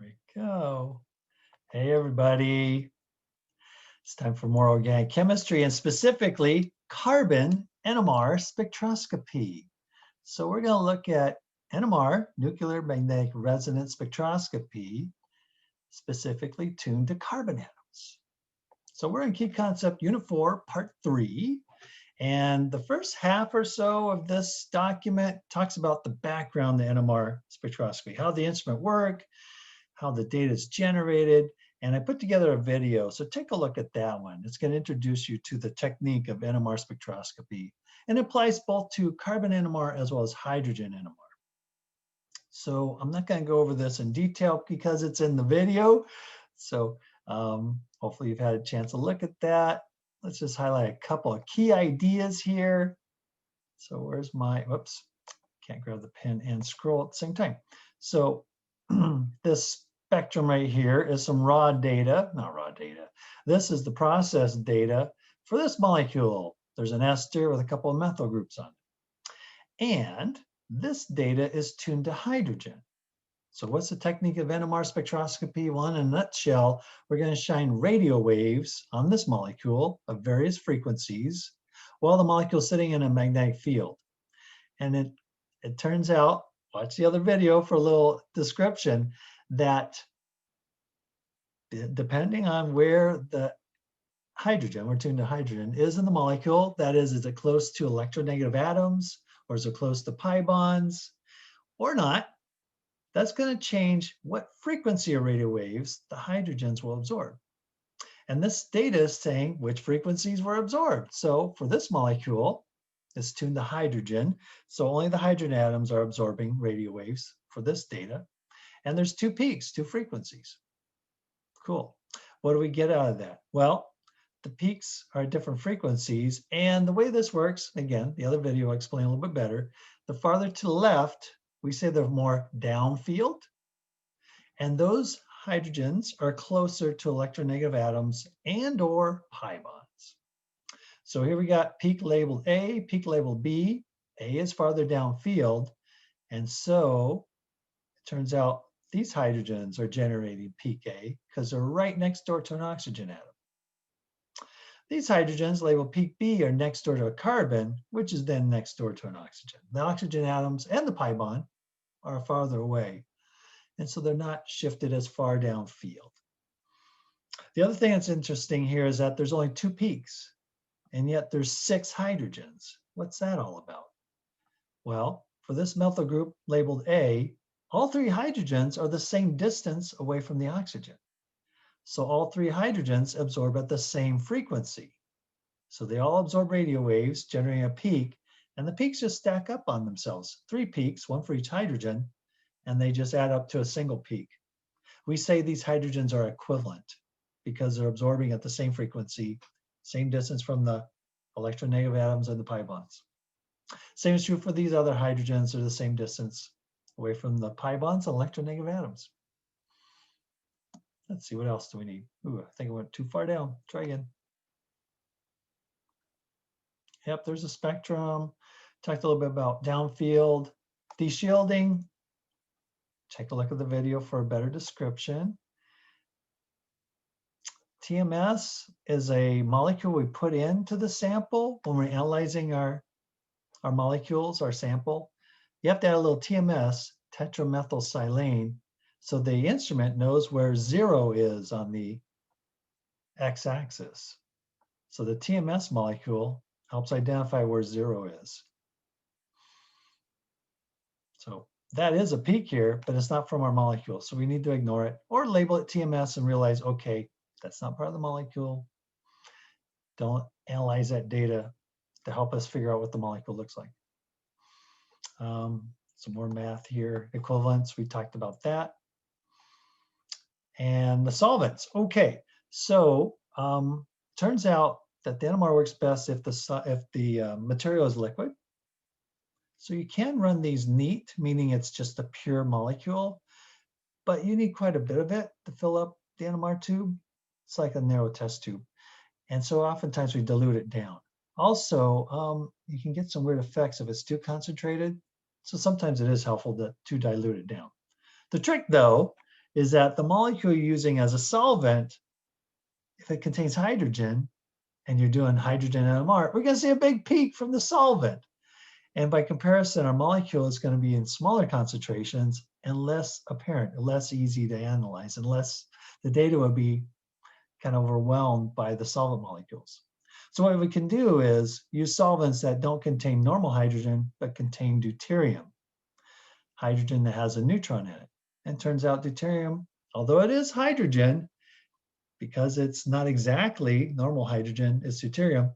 we go. Hey, everybody. It's time for more organic chemistry and specifically carbon NMR spectroscopy. So we're going to look at NMR, nuclear magnetic resonance spectroscopy, specifically tuned to carbon atoms. So we're in Key Concept Unit 4, Part 3. And the first half or so of this document talks about the background of NMR spectroscopy, how the instrument works, how the data is generated, and I put together a video. So take a look at that one. It's going to introduce you to the technique of NMR spectroscopy, and it applies both to carbon NMR as well as hydrogen NMR. So I'm not going to go over this in detail because it's in the video. So hopefully you've had a chance to look at that. Let's just highlight a couple of key ideas here. So where's my, whoops, can't grab the pen and scroll at the same time. So this spectrum right here is some raw data, not raw data. This is the process data for this molecule. There's an ester with a couple of methyl groups on it. And this data is tuned to hydrogen. So what's the technique of NMR spectroscopy? Well, in a nutshell, we're going to shine radio waves on this molecule of various frequencies while the molecule is sitting in a magnetic field. And it turns out, watch the other video for a little description, that depending on where the hydrogen, we're tuned to hydrogen, is in the molecule, that is it close to electronegative atoms, or is it close to pi bonds, or not, that's going to change what frequency of radio waves the hydrogens will absorb. And this data is saying which frequencies were absorbed. So for this molecule, it's tuned to hydrogen. So only the hydrogen atoms are absorbing radio waves for this data. And there's two peaks, two frequencies. Cool. What do we get out of that? Well, the peaks are different frequencies. And the way this works, again, the other video I'll explain a little bit better. The farther to the left, we say they're more downfield. And those hydrogens are closer to electronegative atoms and or pi bonds. So here we got peak labeled A, peak labeled B. A is farther downfield. And so it turns out these hydrogens are generating peak A because they're right next door to an oxygen atom. These hydrogens labeled peak B are next door to a carbon, which is then next door to an oxygen. The oxygen atoms and the pi bond are farther away. And so they're not shifted as far downfield. The other thing that's interesting here is that there's only two peaks, and yet there's 6 hydrogens. What's that all about? Well, for this methyl group labeled A, all 3 hydrogens are the same distance away from the oxygen. So all 3 hydrogens absorb at the same frequency. So they all absorb radio waves, generating a peak, and the peaks just stack up on themselves. 3 peaks, 1 for each hydrogen, and they just add up to a single peak. We say these hydrogens are equivalent because they're absorbing at the same frequency, same distance from the electronegative atoms and the pi bonds. Same is true for these other hydrogens. They're the same distance away from the pi bonds and electronegative atoms. Let's see, what else do we need? Ooh, I think I went too far down. Try again. Yep, there's a spectrum. Talked a little bit about downfield deshielding. Take a look at the video for a better description. TMS is a molecule we put into the sample when we're analyzing our molecules, our sample. You have to add a little TMS, tetramethylsilane, so the instrument knows where 0 is on the x-axis. So the TMS molecule helps identify where 0 is. So that is a peak here, but it's not from our molecule. So we need to ignore it or label it TMS and realize, okay, that's not part of the molecule. Don't analyze that data to help us figure out what the molecule looks like. Some more math here. Equivalence, we talked about that. And the solvents. Okay, so turns out that the NMR works best if the material is liquid. So you can run these neat, meaning it's just a pure molecule, but you need quite a bit of it to fill up the NMR tube. It's like a narrow test tube. And so oftentimes we dilute it down. Also, you can get some weird effects if it's too concentrated. So sometimes it is helpful to dilute it down. The trick, though, is that the molecule you're using as a solvent, if it contains hydrogen and you're doing hydrogen NMR, we're going to see a big peak from the solvent. And by comparison, our molecule is going to be in smaller concentrations and less apparent, less easy to analyze, and less, the data would be kind of overwhelmed by the solvent molecules. So what we can do is use solvents that don't contain normal hydrogen, but contain deuterium, hydrogen that has a neutron in it. And turns out deuterium, although it is hydrogen, because it's not exactly normal hydrogen, it's deuterium,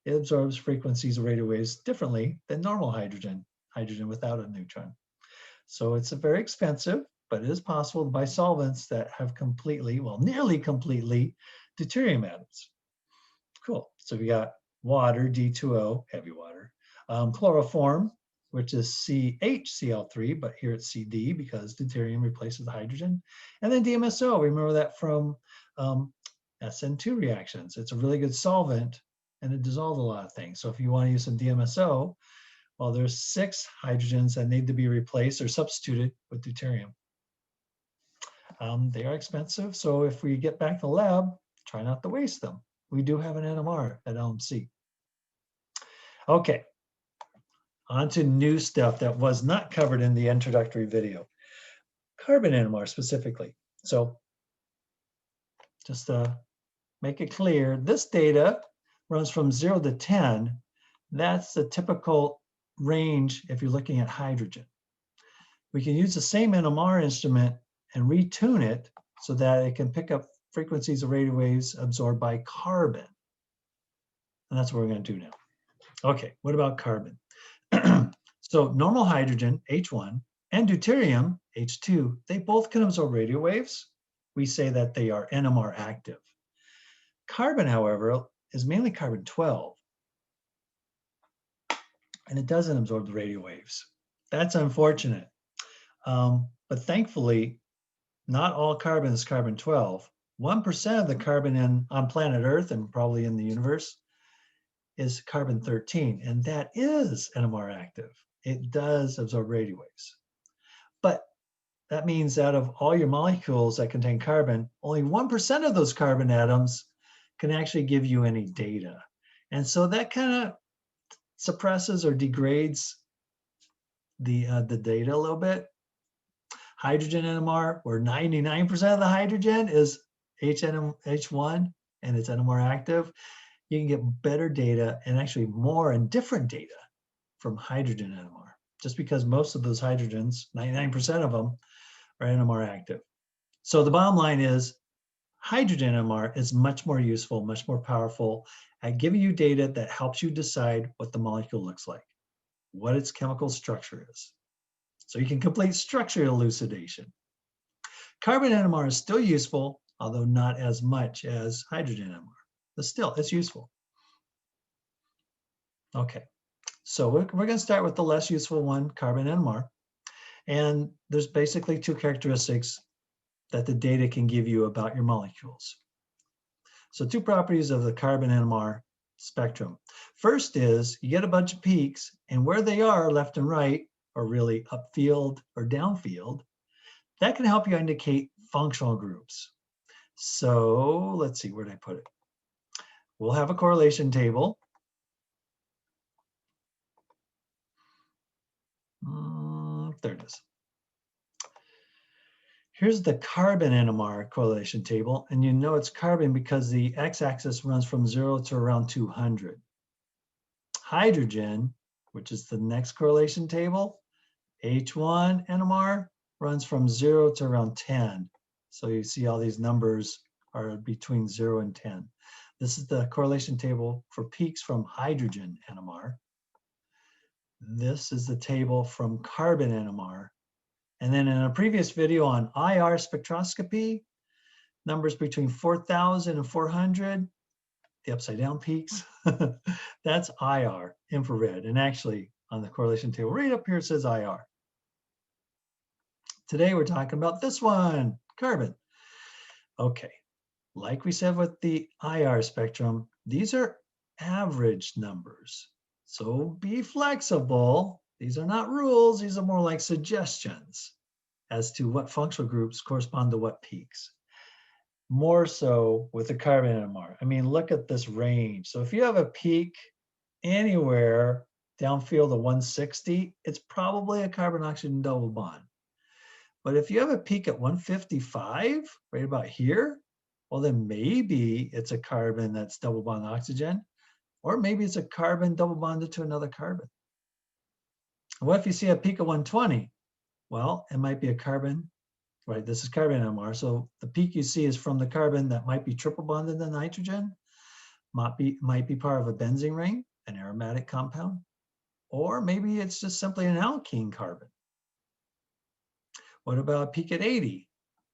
it absorbs frequencies of radio waves differently than normal hydrogen, hydrogen without a neutron. So it's very expensive, but it is possible to buy solvents that have completely, well, nearly completely deuterium atoms. Cool. So we got water, D2O, heavy water, chloroform, which is CHCl3, but here it's CD because deuterium replaces the hydrogen. And then DMSO, remember that from SN2 reactions. It's a really good solvent and it dissolves a lot of things. So if you want to use some DMSO, well, there's 6 hydrogens that need to be replaced or substituted with deuterium. They are expensive, so if we get back to the lab, try not to waste them. We do have an NMR at LMC. Okay, on to new stuff that was not covered in the introductory video. Carbon NMR specifically. So just to make it clear, this data runs from 0 to 10. That's the typical range if you're looking at hydrogen. We can use the same NMR instrument and retune it so that it can pick up frequencies of radio waves absorbed by carbon. And that's what we're going to do now. Okay, what about carbon? So normal hydrogen, H1, and deuterium, H2, they both can absorb radio waves. We say that they are NMR active. Carbon, however, is mainly carbon-12. And it doesn't absorb the radio waves. That's unfortunate. But thankfully, not all carbon is carbon-12. 1% of the carbon on planet Earth and probably in the universe is carbon-13, and that is NMR active. It does absorb radio waves. But that means out of all your molecules that contain carbon, only 1% of those carbon atoms can actually give you any data. And so that kind of suppresses or degrades the data a little bit. Hydrogen NMR, where 99% of the hydrogen is H1 and it's NMR active, you can get better data and actually more and different data from hydrogen NMR, just because most of those hydrogens, 99% of them, are NMR active. So the bottom line is hydrogen NMR is much more useful, much more powerful at giving you data that helps you decide what the molecule looks like, what its chemical structure is. So you can complete structure elucidation. Carbon NMR is still useful, although not as much as hydrogen NMR, but still it's useful. Okay, so we're going to start with the less useful one, carbon NMR. And there's basically 2 characteristics that the data can give you about your molecules. So 2 properties of the carbon NMR spectrum. First is you get a bunch of peaks, and where they are, left and right, or really upfield or downfield, that can help you indicate functional groups. So let's see, where did I put it? We'll have a correlation table. There it is. Here's the carbon NMR correlation table, and you know it's carbon because the x-axis runs from 0 to around 200. Hydrogen, which is the next correlation table, H1 NMR runs from 0 to around 10. So you see all these numbers are between 0 and 10. This is the correlation table for peaks from hydrogen NMR. This is the table from carbon NMR. And then in a previous video on IR spectroscopy, numbers between 4,000 and 400, the upside down peaks, that's IR, infrared. And actually on the correlation table right up here it says IR. Today we're talking about this one, carbon. Okay, like we said with the IR spectrum, these are average numbers. So be flexible. These are not rules, these are more like suggestions. as to what functional groups correspond to what peaks. More so with the carbon NMR. I mean, look at this range. So if you have a peak anywhere downfield of 160, it's probably a carbon-oxygen double bond. But if you have a peak at 155, right about here, well, then maybe it's a carbon that's double bond oxygen, or maybe it's a carbon double bonded to another carbon. What if you see a peak of 120? Well, it might be a carbon, right? This is carbon NMR. So the peak you see is from the carbon that might be triple bonded to nitrogen, might be part of a benzene ring, an aromatic compound, or maybe it's just simply an alkene carbon. What about a peak at 80?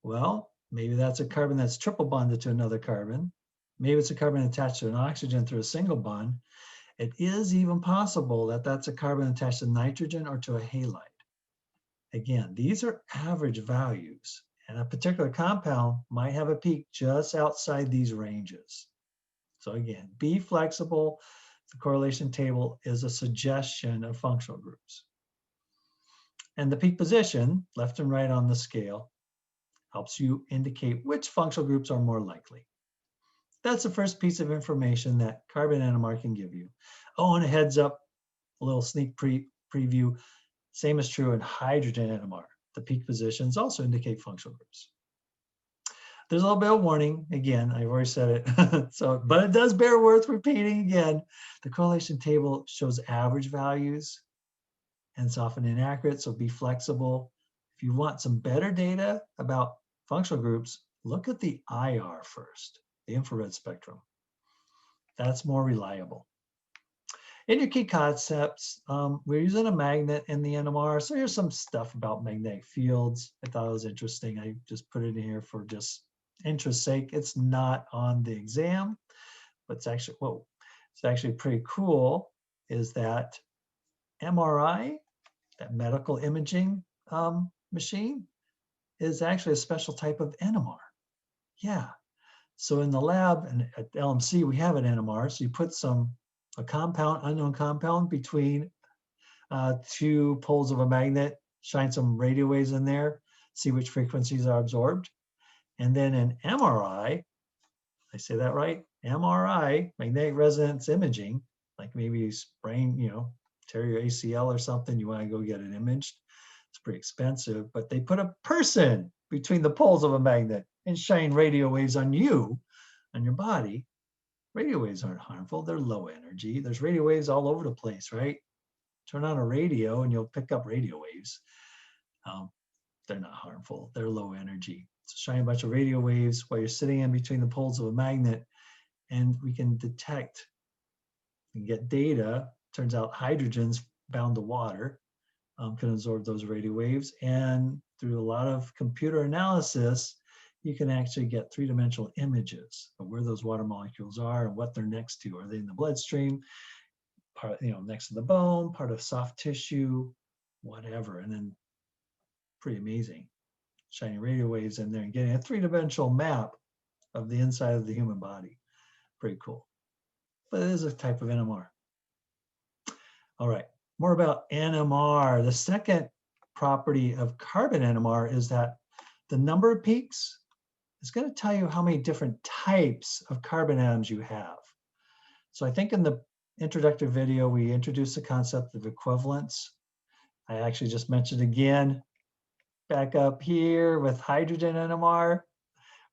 Well, maybe that's a carbon that's triple bonded to another carbon. Maybe it's a carbon attached to an oxygen through a single bond. It is even possible that that's a carbon attached to nitrogen or to a halide. Again, these are average values, and a particular compound might have a peak just outside these ranges. So again, be flexible. The correlation table is a suggestion of functional groups. And the peak position, left and right on the scale, helps you indicate which functional groups are more likely. That's the first piece of information that carbon NMR can give you. Oh, and a heads up, a little sneak preview. Same is true in hydrogen NMR. The peak positions also indicate functional groups. There's a little bit of warning. Again, I've already said it. But it does bear worth repeating again. The correlation table shows average values, and it's often inaccurate, so be flexible. If you want some better data about functional groups, look at the IR first, the infrared spectrum. That's more reliable. In your key concepts, we're using a magnet in the NMR. So here's some stuff about magnetic fields. I thought it was interesting. I just put it in here for just interest's sake. It's not on the exam, but it's actually pretty cool is that MRI, that medical imaging machine, is actually a special type of NMR. Yeah. So in the lab and at LMC, we have an NMR. So you put a compound, unknown compound, between two poles of a magnet, shine some radio waves in there, see which frequencies are absorbed. And then in MRI, I say that right? MRI, magnetic resonance imaging, like maybe you sprain, tear your ACL or something, you want to go get it imaged. It's pretty expensive, but they put a person between the poles of a magnet and shine radio waves on you, on your body. Radio waves aren't harmful, they're low energy. There's radio waves all over the place, right? Turn on a radio and you'll pick up radio waves. They're not harmful, they're low energy. So shine a bunch of radio waves while you're sitting in between the poles of a magnet, and we can detect and get data. Turns out hydrogen's bound to water, can absorb those radio waves. And through a lot of computer analysis, you can actually get three-dimensional images of where those water molecules are and what they're next to. Are they in the bloodstream, part, next to the bone, part of soft tissue, whatever. And then pretty amazing, shining radio waves in there and getting a three-dimensional map of the inside of the human body. Pretty cool. But it is a type of NMR. All right, more about NMR. The second property of carbon NMR is that the number of peaks is going to tell you how many different types of carbon atoms you have. So I think in the introductory video, we introduced the concept of equivalence. I actually just mentioned again, back up here with hydrogen NMR,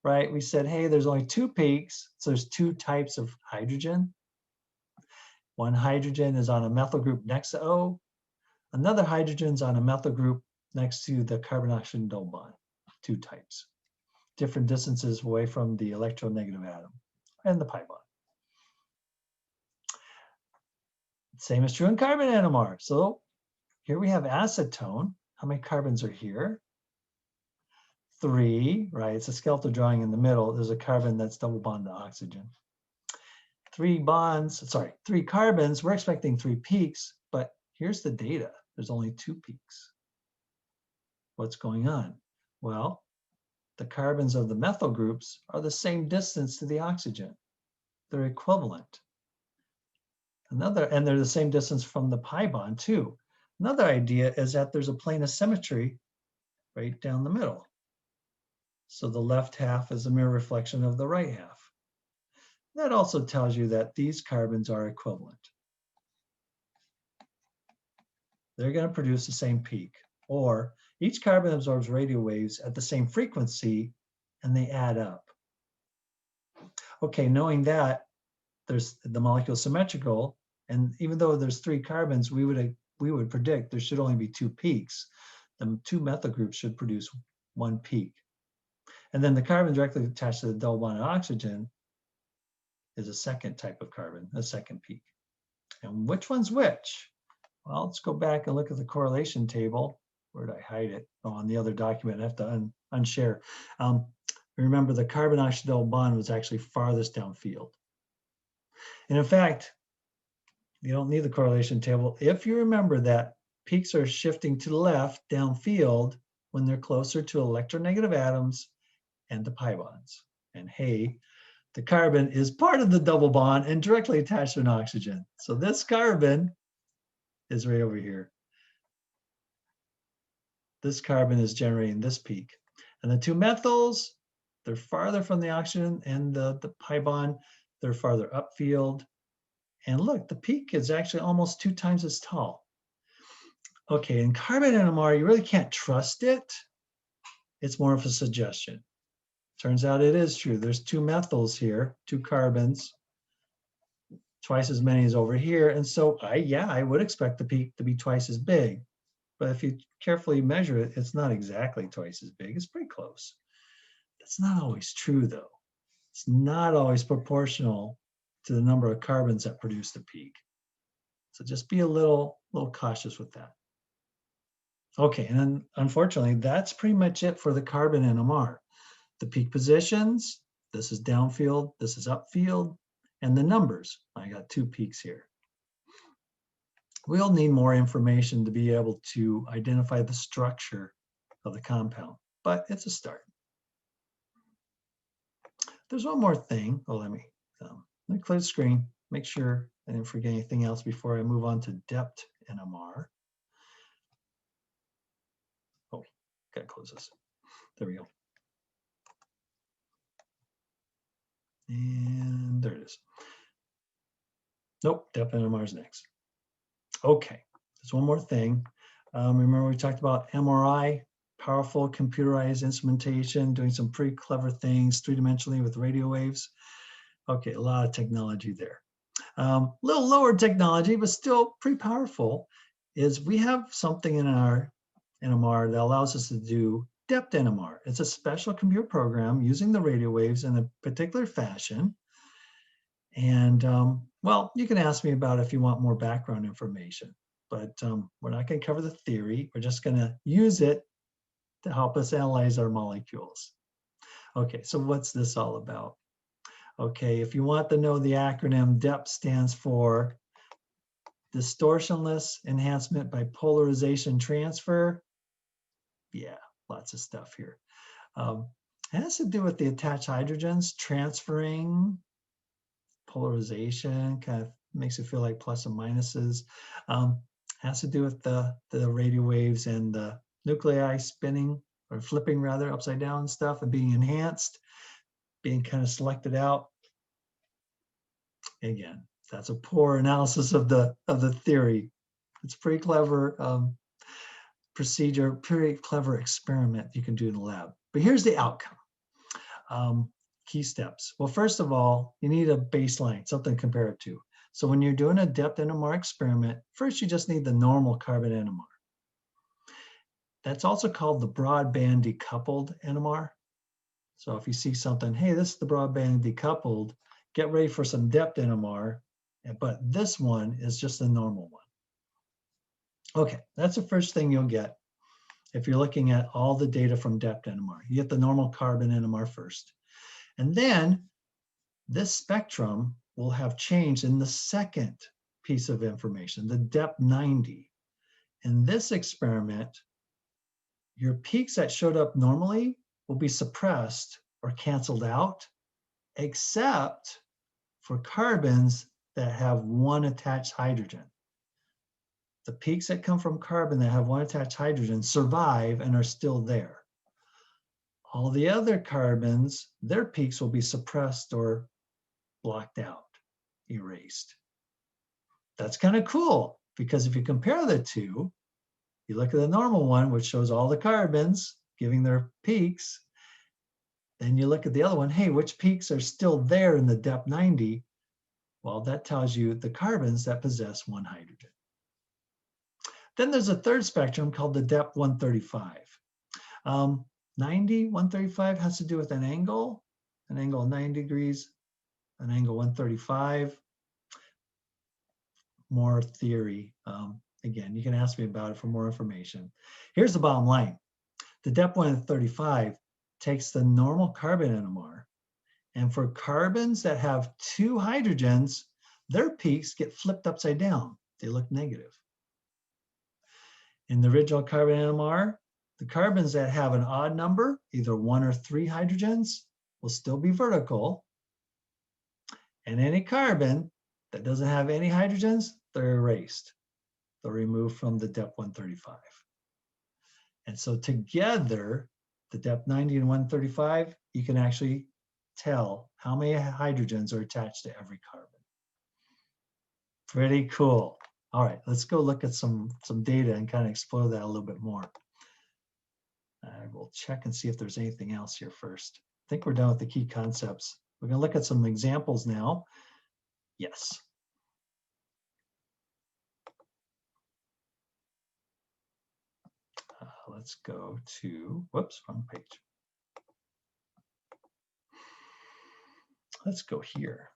right? We said, hey, there's only two peaks, so there's two types of hydrogen. One hydrogen is on a methyl group next to O. Another hydrogen's on a methyl group next to the carbon-oxygen double bond. Two types. Different distances away from the electronegative atom and the pi bond. Same is true in carbon NMR. So here we have acetone. How many carbons are here? 3, right? It's a skeletal drawing in the middle. There's a carbon that's double bonded to oxygen. 3 carbons. We're expecting 3 peaks, but here's the data. There's only 2 peaks. What's going on? Well, the carbons of the methyl groups are the same distance to the oxygen. They're equivalent. And they're the same distance from the pi bond too. Another idea is that there's a plane of symmetry right down the middle. So the left half is a mirror reflection of the right half. That also tells you that these carbons are equivalent. They're going to produce the same peak, or each carbon absorbs radio waves at the same frequency and they add up. Okay, knowing that there's the molecule symmetrical, and even though there's 3 carbons, we would predict there should only be 2 peaks. The 2 methyl groups should produce 1 peak. And then the carbon directly attached to the double bond of oxygen is a second type of carbon, a second peak. And which one's which? Well, let's go back and look at the correlation table. Where did I hide it? Oh, on the other document, I have to unshare. Remember, the carbon-oxygen double bond was actually farthest downfield. And in fact, you don't need the correlation table. If you remember that peaks are shifting to the left downfield when they're closer to electronegative atoms and the pi bonds. And hey, the carbon is part of the double bond and directly attached to an oxygen. So this carbon is right over here. This carbon is generating this peak. And the 2 methyls, they're farther from the oxygen, and the pi bond, they're farther upfield. And look, the peak is actually almost 2 times as tall. Okay, in carbon NMR, you really can't trust it. It's more of a suggestion. Turns out it is true. There's 2 methyls here, 2 carbons, twice as many as over here. And so I would expect the peak to be twice as big. But if you carefully measure it, it's not exactly twice as big. It's pretty close. That's not always true, though. It's not always proportional to the number of carbons that produce the peak. So just be a little cautious with that. Okay, and then unfortunately, that's pretty much it for the carbon NMR. The peak positions, this is downfield, this is upfield, and the numbers. I got 2 peaks here. We'll need more information to be able to identify the structure of the compound, but it's a start. There's one more thing. Oh, let me clear the screen, make sure I didn't forget anything else before I move on to DEPT NMR. Oh, gotta close this. There we go. And there it is. Nope, DEPT NMR is next. Okay, there's one more thing. Remember we talked about MRI, powerful computerized instrumentation, doing some pretty clever things 3-dimensionally with radio waves. Okay, a lot of technology there. Little lower technology, but still pretty powerful, is we have something in our NMR that allows us to do DEPT NMR. It's a special computer program using the radio waves in a particular fashion. And well, you can ask me about it if you want more background information, but we're not going to cover the theory. We're just going to use it to help us analyze our molecules. Okay, so what's this all about? Okay, if you want to know the acronym, DEPT stands for Distortionless Enhancement by Polarization Transfer. Yeah, lots of stuff here. It has to do with the attached hydrogens transferring. Polarization kind of makes it feel like plus and minuses. Has to do with the radio waves and the nuclei spinning or flipping rather upside down and stuff and being enhanced, being kind of selected out. Again, that's a poor analysis of the theory. It's a pretty clever procedure, pretty clever experiment you can do in the lab. But here's the outcome. Key steps. Well, first of all, you need a baseline, something to compare it to. So when you're doing a DEPT NMR experiment, first you just need the normal carbon NMR. That's also called the broadband decoupled NMR. So if you see something, hey, this is the broadband decoupled, get ready for some DEPT NMR, but this one is just the normal one. Okay, that's the first thing you'll get if you're looking at all the data from DEPT NMR. You get the normal carbon NMR first. And then this spectrum will have changed in the second piece of information, the DEPT 90. In this experiment, your peaks that showed up normally will be suppressed or canceled out, except for carbons that have 1 attached hydrogen. The peaks that come from carbon that have one attached hydrogen survive and are still there. All the other carbons, their peaks will be suppressed or blocked out, erased. That's kind of cool, because if you compare the two, you look at the normal one, which shows all the carbons giving their peaks, then you look at the other one, hey, which peaks are still there in the DEPT 90? Well, that tells you the carbons that possess one hydrogen. Then there's a third spectrum called the DEPT 135. 135 has to do with an angle of 90 degrees, an angle 135. More theory. Again, you can ask me about it for more information. Here's the bottom line. The DEPT 135 takes the normal carbon NMR, and for carbons that have two hydrogens, their peaks get flipped upside down. They look negative. In the original carbon NMR, the carbons that have an odd number, either 1 or 3 hydrogens, will still be vertical. And any carbon that doesn't have any hydrogens, they're erased. They're removed from the DEPT 135. And so together, the DEPT 90 and 135, you can actually tell how many hydrogens are attached to every carbon. Pretty cool. All right, let's go look at some data and kind of explore that a little bit more. I will check and see if there's anything else here first. I think we're done with the key concepts. We're going to look at some examples now. Yes. Let's go to, whoops, wrong page. Let's go here.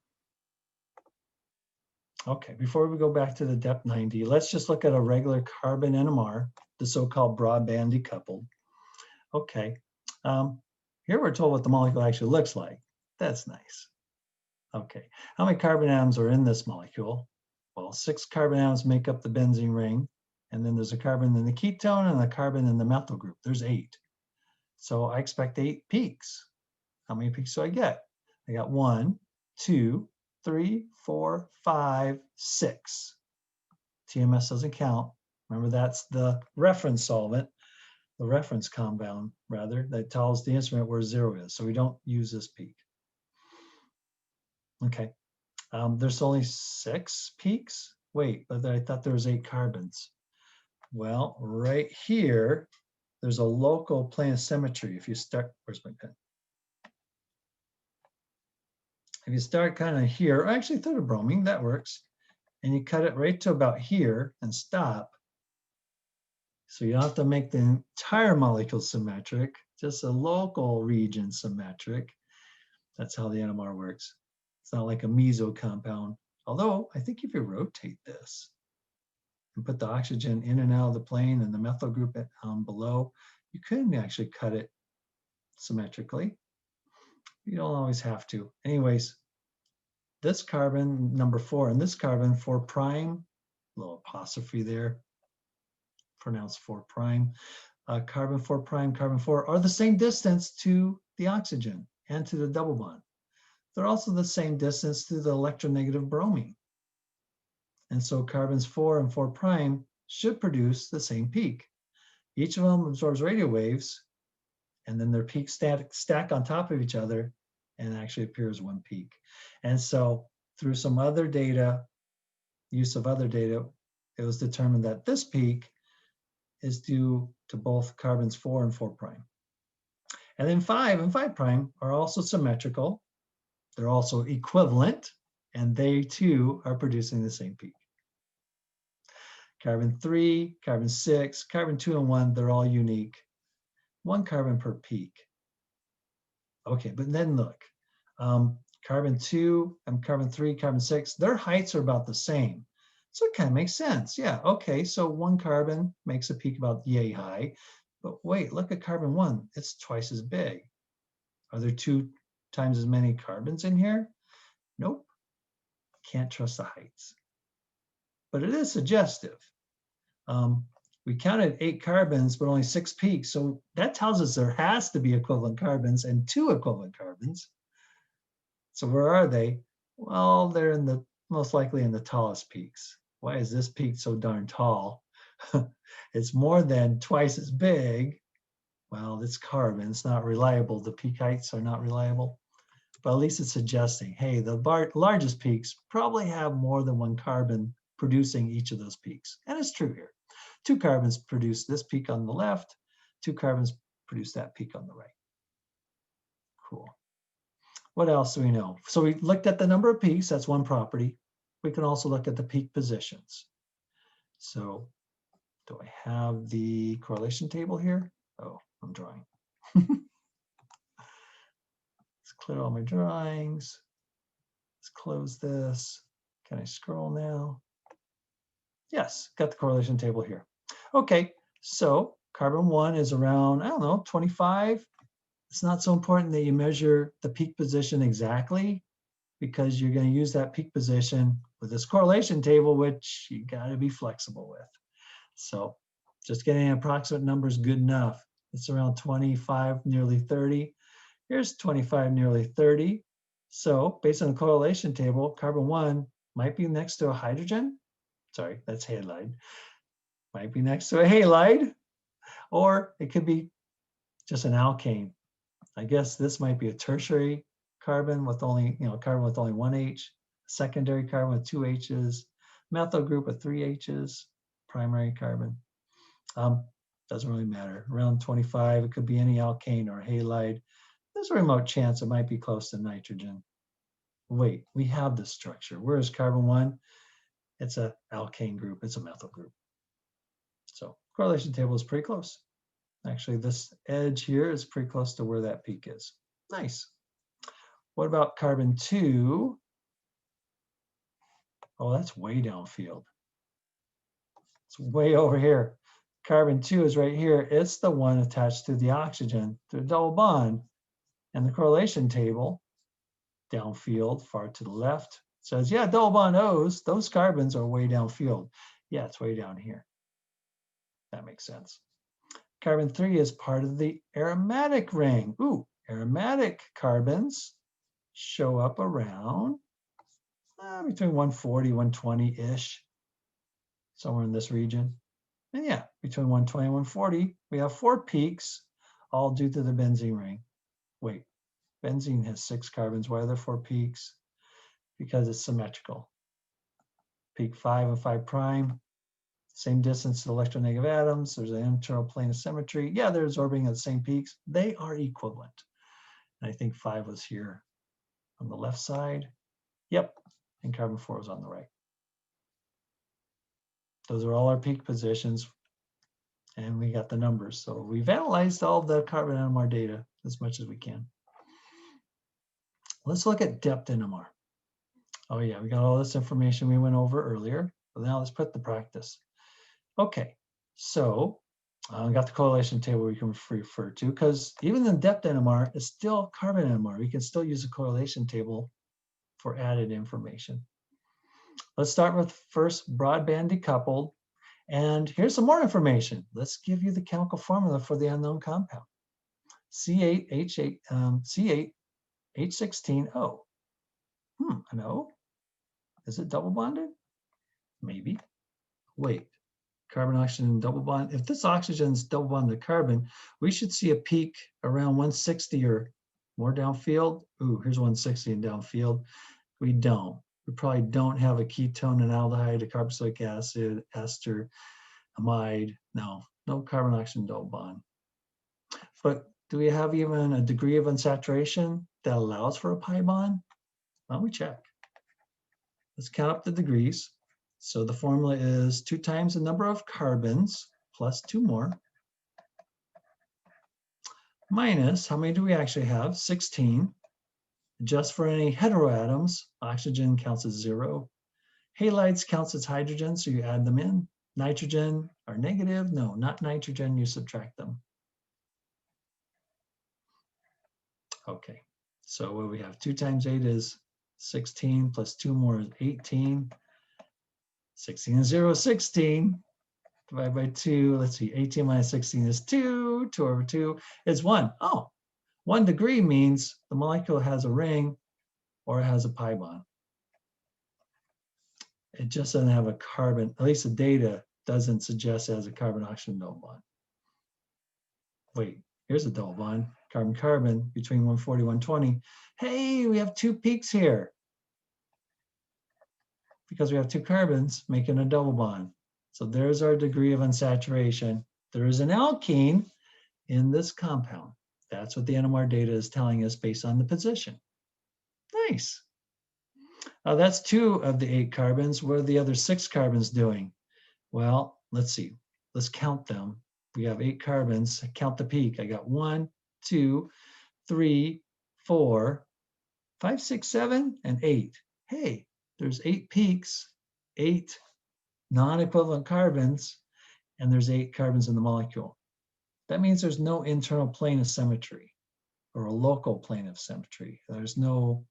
Okay, before we go back to the DEPT 90, let's just look at a regular carbon NMR, the so-called broadband decoupled. Okay, here we're told what the molecule actually looks like. That's nice. Okay, how many carbon atoms are in this molecule? Well, 6 carbon atoms make up the benzene ring, and then there's a carbon in the ketone and a carbon in the methyl group. There's 8. So I expect 8 peaks. How many peaks do I get? I got 1, 2, 3, 4, 5, 6. TMS doesn't count. Remember, that's the reference solvent, the reference compound, rather, that tells the instrument where 0 is. So we don't use this peak. Okay, there's only 6 peaks? Wait, but I thought there was 8 carbons. Well, right here, there's a local plane of symmetry. If you start, where's my pen? If you start kind of here, actually through the bromine, that works. And you cut it right to about here and stop. So you don't have to make the entire molecule symmetric, just a local region symmetric. That's how the NMR works. It's not like a meso compound. Although I think if you rotate this and put the oxygen in and out of the plane and the methyl group below, you could actually cut it symmetrically. You don't always have to. Anyways, this carbon, number 4, and this carbon, 4 prime, little apostrophe there, pronounced 4 prime, carbon 4 prime, carbon 4 are the same distance to the oxygen and to the double bond. They're also the same distance to the electronegative bromine. And so carbons 4 and 4 prime should produce the same peak. Each of them absorbs radio waves, and then their peaks stack on top of each other and actually appears one peak. And so through some other data, use of other data, it was determined that this peak is due to both carbons 4 and 4 prime. And then 5 and 5 prime are also symmetrical. They're also equivalent, and they too are producing the same peak. Carbon 3, carbon 6, carbon 2 and 1, they're all unique. 1 carbon per peak. Okay, but then look, carbon 2 and carbon 3, carbon 6, their heights are about the same. So it kind of makes sense. Yeah, okay, so 1 carbon makes a peak about yay high. But wait, look at carbon 1, it's twice as big. Are there 2 times as many carbons in here? Nope, can't trust the heights. But it is suggestive. We counted 8 carbons, but only 6 peaks. So that tells us there has to be equivalent carbons and 2 equivalent carbons. So where are they? Well, they're in the most likely in the tallest peaks. why is this peak so darn tall? It's more than twice as big. Well, it's carbon, it's not reliable. The peak heights are not reliable, but at least it's suggesting, hey, the largest peaks probably have more than one carbon producing each of those peaks. And it's true here. 2 carbons produce this peak on the left, 2 carbons produce that peak on the right. Cool. What else do we know? So we looked at the number of peaks, that's one property. We can also look at the peak positions. So do I have the correlation table here? Oh, I'm drawing. Let's clear all my drawings. Let's close this. Can I scroll now? Yes, got the correlation table here. Okay, so carbon 1 is around, I don't know, 25. It's not so important that you measure the peak position exactly, because you're going to use that peak position with this correlation table, which you got to be flexible with. So just getting an approximate number is good enough. It's around 25, nearly 30. Here's 25, nearly 30. So based on the correlation table, carbon 1 might be next to a hydrogen. Sorry, that's halide. Might be next to a halide, or it could be just an alkane. I guess this might be a tertiary carbon with only, carbon with only 1 H, secondary carbon with 2 H's, methyl group with 3 H's, primary carbon. Doesn't really matter. Around 25, it could be any alkane or halide. There's a remote chance it might be close to nitrogen. Wait, we have this structure. Where is carbon 1? It's an alkane group. It's a methyl group. So correlation table is pretty close. Actually, this edge here is pretty close to where that peak is. Nice. What about carbon 2? Oh, that's way downfield. It's way over here. Carbon 2 is right here. It's the one attached to the oxygen through a double bond. And the correlation table, downfield, far to the left, says, yeah, double bond O's, those carbons are way downfield. Yeah, it's way down here. That makes sense. Carbon 3 is part of the aromatic ring. Ooh, aromatic carbons show up around between 140, 120-ish, somewhere in this region. And yeah, between 120 and 140, we have 4 peaks, all due to the benzene ring. Wait, benzene has 6 carbons. Why are there 4 peaks? Because it's symmetrical. Peak 5 and 5 prime, same distance to electronegative atoms. There's an internal plane of symmetry. Yeah, they're absorbing at the same peaks. They are equivalent. And I think 5 was here on the left side. Yep, and carbon 4 was on the right. Those are all our peak positions. And we got the numbers. So we've analyzed all the carbon NMR data as much as we can. Let's look at DEPT NMR. Oh yeah, we got all this information we went over earlier. But now let's put the practice. Okay, so I got the correlation table we can refer to, because even the DEPT NMR is still carbon NMR. We can still use a correlation table for added information. Let's start with first broadband decoupled. And here's some more information. Let's give you the chemical formula for the unknown compound. C8H16O. An O? Is it double bonded? Maybe. Wait. Carbon oxygen double bond. If this oxygen is double bonded to carbon, we should see a peak around 160 or more downfield. Ooh, here's 160 in downfield. We don't. We probably don't have a ketone, an aldehyde, a carboxylic acid, ester, amide. No carbon oxygen double bond. But do we have even a degree of unsaturation that allows for a pi bond? Why don't we check? Let's count up the degrees. So the formula is 2 times the number of carbons plus 2 more, minus, how many do we actually have? 16. Just for any heteroatoms, oxygen counts as 0. Halides counts as hydrogen, so you add them in. Nitrogen are negative. No, not nitrogen, you subtract them. Okay, so what we have, 2 times 8 is 16, plus 2 more is 18. 16 and 0 is 16. Divide by 2, let's see, 18 minus 16 is 2. 2 over 2 is 1. Oh, 1 degree means the molecule has a ring or it has a pi bond. it just doesn't have a carbon, at least the data doesn't suggest it has a carbon-oxygen double bond. Wait, here's a double bond, carbon-carbon between 140 and 120. Hey, we have 2 peaks here because we have 2 carbons making a double bond. So there's our degree of unsaturation. There is an alkene in this compound. That's what the NMR data is telling us based on the position. Nice. That's 2 of the 8 carbons. What are the other 6 carbons doing? Well, let's see. Let's count them. We have 8 carbons. Count the peak. I got 1, 2, 3, 4, 5, 6, 7, and 8. Hey, there's 8 peaks, 8 non-equivalent carbons, and there's 8 carbons in the molecule. That means there's no internal plane of symmetry or a local plane of symmetry. There's no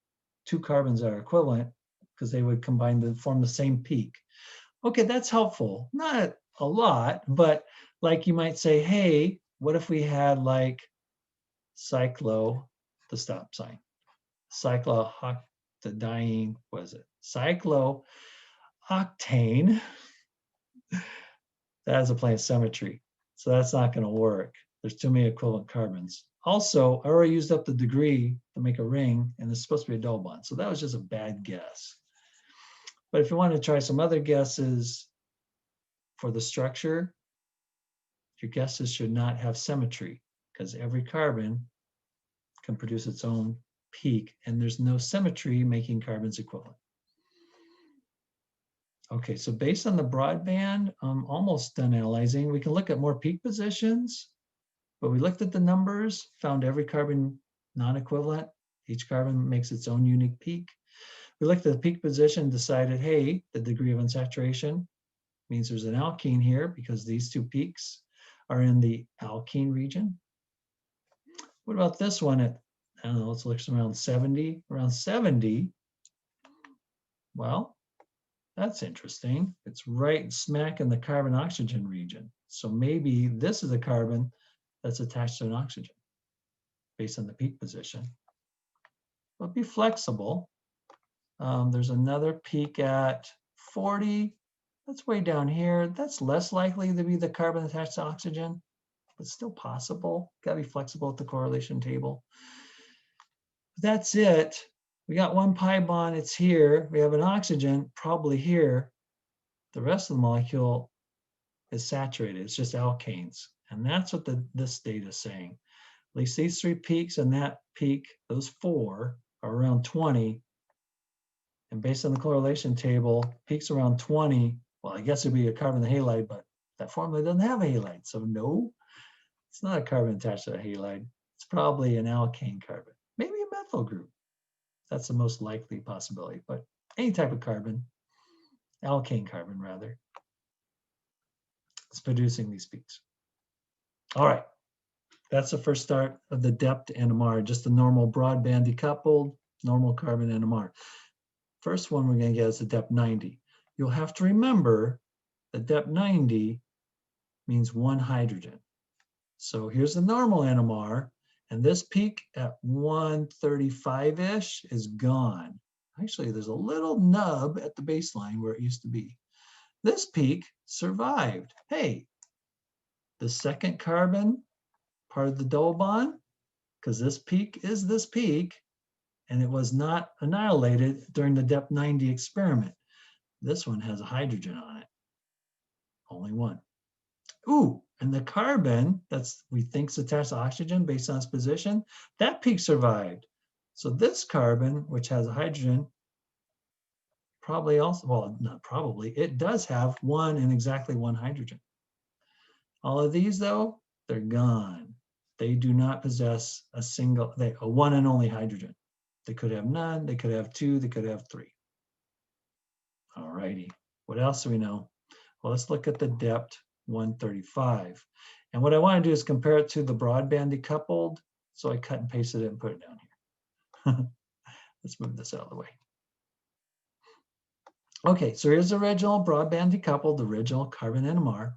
2 carbons that are equivalent because they would combine to form the same peak. Okay, that's helpful. Not a lot, but like you might say, hey, what if we had like cyclo, the stop sign, cyclohoctadiene, what is it? Cyclooctane. That has a plane of symmetry. So that's not going to work. There's too many equivalent carbons. Also, I already used up the degree to make a ring, and it's supposed to be a double bond. So that was just a bad guess. But if you want to try some other guesses for the structure, your guesses should not have symmetry because every carbon can produce its own peak, and there's no symmetry making carbons equivalent. Okay, so based on the broadband, I'm almost done analyzing. We can look at more peak positions, but we looked at the numbers, found every carbon non-equivalent. Each carbon makes its own unique peak. We looked at the peak position, decided, hey, the degree of unsaturation means there's an alkene here because these 2 peaks are in the alkene region. What about this one at, I don't know, let's look around 70. Around 70, well, that's interesting. It's right smack in the carbon-oxygen region. So maybe this is a carbon that's attached to an oxygen based on the peak position. But be flexible. There's another peak at 40. That's way down here. That's less likely to be the carbon attached to oxygen, but still possible. Got to be flexible at the correlation table. That's it. We got 1 pi bond, it's here. We have an oxygen, probably here. The rest of the molecule is saturated. It's just alkanes. And that's what this data is saying. At least these 3 peaks and that peak, those 4, are around 20. And based on the correlation table, peaks around 20. Well, I guess it'd be a carbon halide, but that formula doesn't have a halide. So no, it's not a carbon attached to a halide. It's probably an alkane carbon, maybe a methyl group. That's the most likely possibility, but any type of carbon, alkane carbon rather, is producing these peaks. All right, that's the first start of the DEPT NMR, just the normal broadband decoupled, normal carbon NMR. First one we're going to get is the DEPT 90. You'll have to remember that DEPT 90 means 1 hydrogen. So here's the normal NMR. And this peak at 135-ish is gone. Actually, there's a little nub at the baseline where it used to be. This peak survived. Hey, the second carbon, part of the double bond, because this peak is this peak, and it was not annihilated during the DEPT 90 experiment. This one has a hydrogen on it. Only 1. Ooh, and the carbon that's we think is attached to oxygen based on its position, that peak survived. So this carbon, which has a hydrogen, probably also, well, not probably, it does have 1 and exactly 1 hydrogen. All of these, though, they're gone. They do not possess a single, a 1 and only hydrogen. They could have none, they could have 2, they could have 3. All righty, what else do we know? Well, let's look at the DEPT 135. And what I want to do is compare it to the broadband decoupled. So I cut and pasted it and put it down here. Let's move this out of the way. Okay, so here's the original broadband decoupled, the original carbon NMR.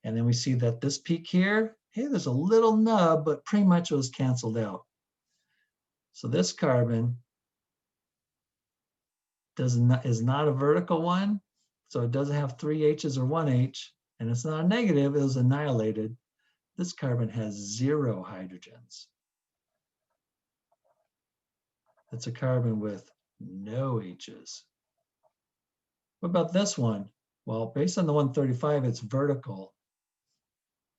And then we see that this peak here, hey, there's a little nub, but pretty much it was canceled out. So this carbon is not a vertical one. So it doesn't have 3 H's or 1 H, and it's not a negative, it was annihilated. This carbon has 0 hydrogens. It's a carbon with no H's. What about this one? Well, based on the 135, it's vertical.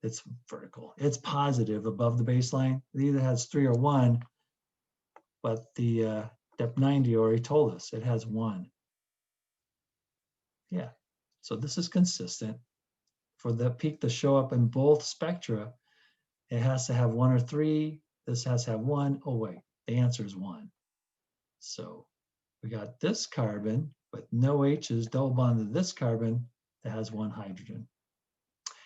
It's vertical. It's positive above the baseline. It either has 3 or 1, but the DEPT 90 already told us it has 1. Yeah, so this is consistent. For the peak to show up in both spectra, it has to have 1 or 3. This has to have 1. Oh, wait, the answer is 1. So we got this carbon with no H's double bonded to this carbon that has 1 hydrogen.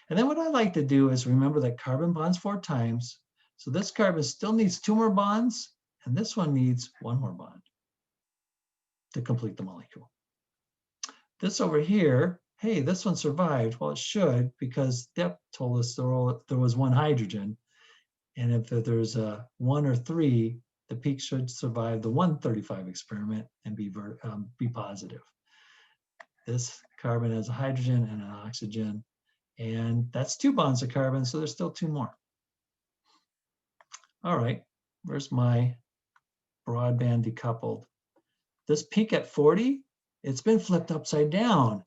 And then what I like to do is remember that carbon bonds 4 times. So this carbon still needs 2 more bonds, and this one needs 1 more bond to complete the molecule. This over here, hey, this one survived. Well, it should, because DEPT told us there was 1 hydrogen. And if there's a 1 or 3, the peak should survive the 135 experiment and be positive. This carbon has a hydrogen and an oxygen, and that's 2 bonds of carbon, so there's still 2 more. All right, where's my broadband decoupled? This peak at 40, it's been flipped upside down.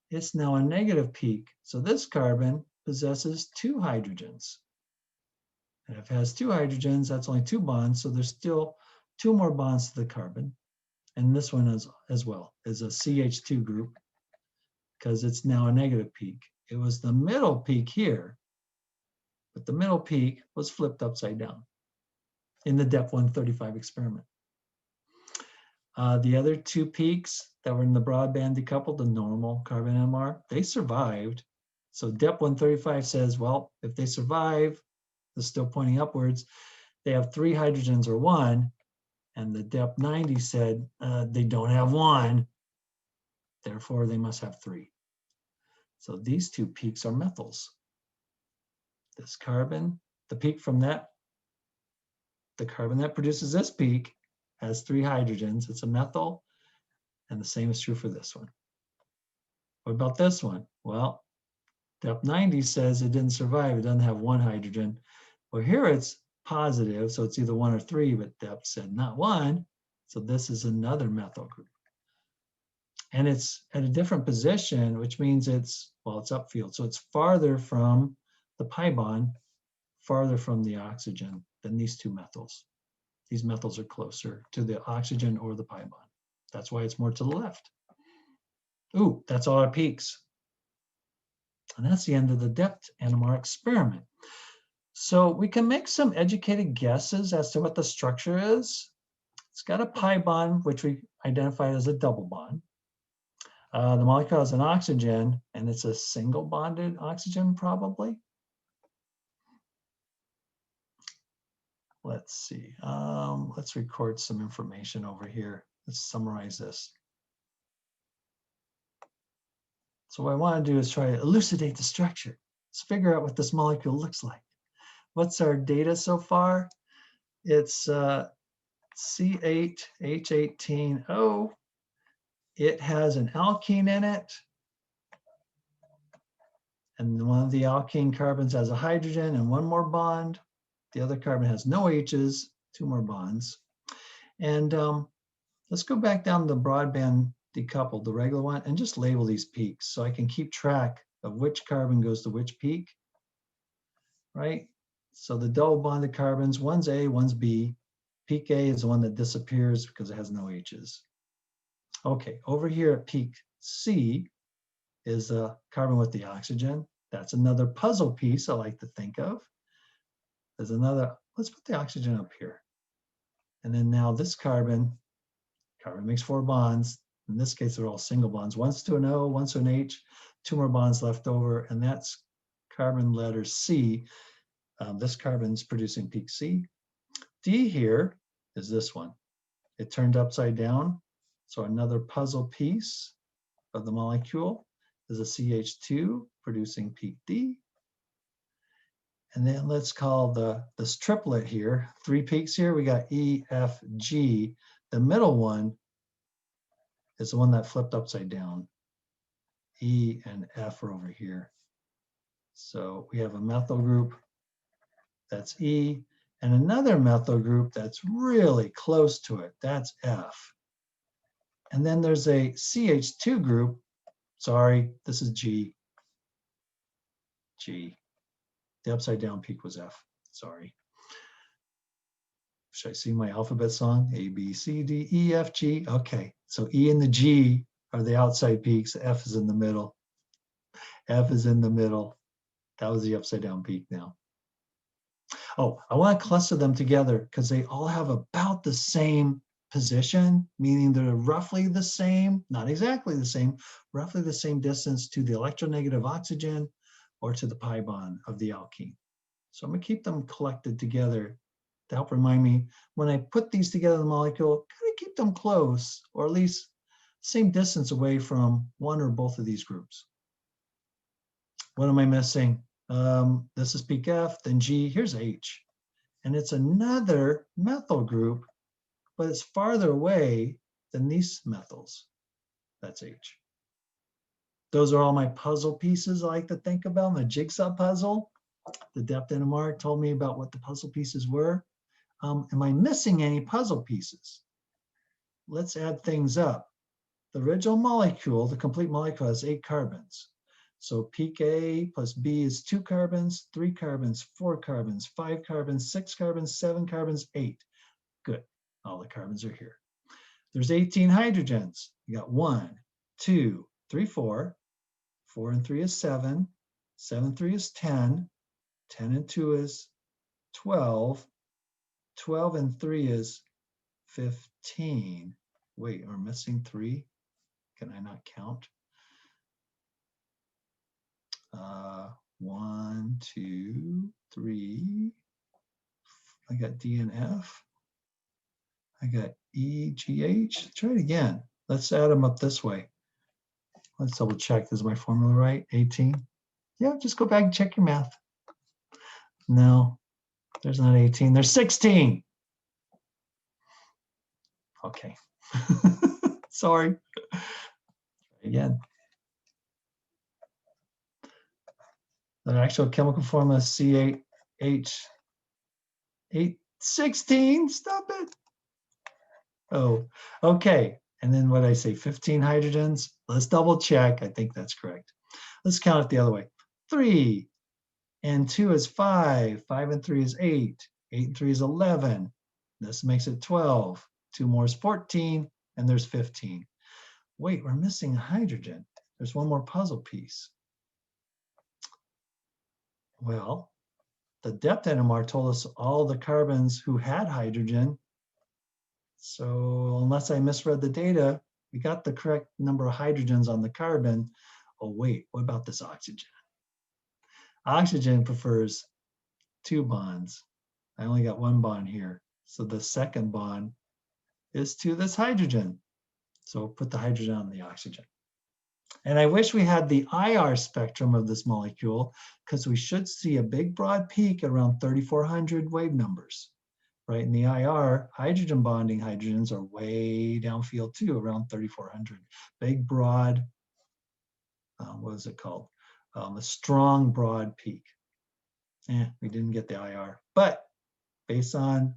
It's now a negative peak. So this carbon possesses 2 hydrogens. And if it has 2 hydrogens, that's only 2 bonds, so there's still 2 more bonds to the carbon. And this one as well is a CH2 group, because it's now a negative peak. It was the middle peak here, but the middle peak was flipped upside down in the DEPT 135 experiment. The other 2 peaks that were in the broadband decoupled, the normal carbon NMR, they survived. So DEPT 135 says, well, if they survive, it's still pointing upwards, they have 3 hydrogens or 1, and the DEPT 90 said they don't have 1, therefore they must have 3. So these 2 peaks are methyls. This carbon, the peak from that, the carbon that produces this peak has 3 hydrogens, it's a methyl, and the same is true for this one. What about this one? Well, DEPT 90 says it didn't survive, it doesn't have 1 hydrogen. Well, here it's positive, so it's either 1 or 3, but DEPT said not 1, so this is another methyl group. And it's at a different position, which means it's upfield, so it's farther from the pi bond, farther from the oxygen than these 2 methyls. These methyls are closer to the oxygen or the pi bond. That's why it's more to the left. Ooh, that's all our peaks. And that's the end of the DEPT NMR experiment. So we can make some educated guesses as to what the structure is. It's got a pi bond, which we identified as a double bond. The molecule has an oxygen, and it's a single bonded oxygen probably. Let's see, let's record some information over here. Let's summarize this. So what I want to do is try to elucidate the structure. Let's figure out what this molecule looks like. What's our data so far? It's C8H18O. It has an alkene in it. And one of the alkene carbons has a hydrogen and 1 more bond. The other carbon has no H's, 2 more bonds. And let's go back down to the broadband decoupled, the regular one, and just label these peaks so I can keep track of which carbon goes to which peak, right? So the double bonded carbons, one's A, one's B. Peak A is the one that disappears because it has no H's. Okay, over here at peak C is the carbon with the oxygen. That's another puzzle piece I like to think of. There's another, let's put the oxygen up here. And then now this carbon makes 4 bonds. In this case, they're all single bonds. One's to an O, one's to an H, 2 more bonds left over, and that's carbon letter C. This carbon's producing peak C. D here is this one. It turned upside down. So another puzzle piece of the molecule is a CH2 producing peak D. And then let's call this triplet here, 3 peaks here. We got E, F, G. The middle one is the one that flipped upside down. E and F are over here. So we have a methyl group that's E, and another methyl group that's really close to it, that's F. And then there's a CH2 group, sorry, this is G. The upside down peak was F, sorry. Should I sing my alphabet song? A, B, C, D, E, F, G. Okay, so E and the G are the outside peaks, F is in the middle. F is in the middle. That was the upside down peak now. Oh, I want to cluster them together because they all have about the same position, meaning they're roughly the same, not exactly the same, roughly the same distance to the electronegative oxygen or to the pi bond of the alkene. So I'm going to keep them collected together to help remind me when I put these together in the molecule, kind of keep them close, or at least same distance away from one or both of these groups. What am I missing? This is peak F, then G, here's H. And it's another methyl group, but it's farther away than these methyls. That's H. Those are all my puzzle pieces I like to think about, my jigsaw puzzle. The DEPT NMR told me about what the puzzle pieces were. Am I missing any puzzle pieces? Let's add things up. The original molecule, the complete molecule, has 8 carbons. So peak A plus B is 2 carbons, 3 carbons, 4 carbons, 5 carbons, 6 carbons, 7 carbons, 8. Good, all the carbons are here. There's 18 hydrogens. You got 1, 2, 3, 4. 4 and 3 is 7. 7 and 3 is 10. 10 and 2 is 12. 12 and 3 is 15. Wait, we're missing 3. Can I not count? 1, 2, 3. I got D and F. I got E, G, H. Try it again. Let's add them up this way. Let's double check. Is my formula right? 18. Yeah, just go back and check your math. No, there's not 18. There's 16. Okay. Sorry. Again. The actual chemical formula is C8H816. Stop it. Oh, okay. And then what did I say? 15 hydrogens. Let's double check. I think that's correct. Let's count it the other way. 3 and 2 is 5. 5 and 3 is 8. 8 and 3 is 11. This makes it 12. 2 more is 14. And there's 15. Wait, we're missing a hydrogen. There's one more puzzle piece. Well, the DEPT NMR told us all the carbons who had hydrogen. So unless I misread the data, we got the correct number of hydrogens on the carbon. Oh wait, what about this oxygen? Oxygen prefers 2 bonds. I only got 1 bond here. So the second bond is to this hydrogen. So put the hydrogen on the oxygen. And I wish we had the IR spectrum of this molecule, because we should see a big broad peak at around 3,400 wave numbers. Right, in the IR, hydrogen bonding hydrogens are way downfield too, around 3,400. Big, broad, what is it called? A strong, broad peak. We didn't get the IR. But based on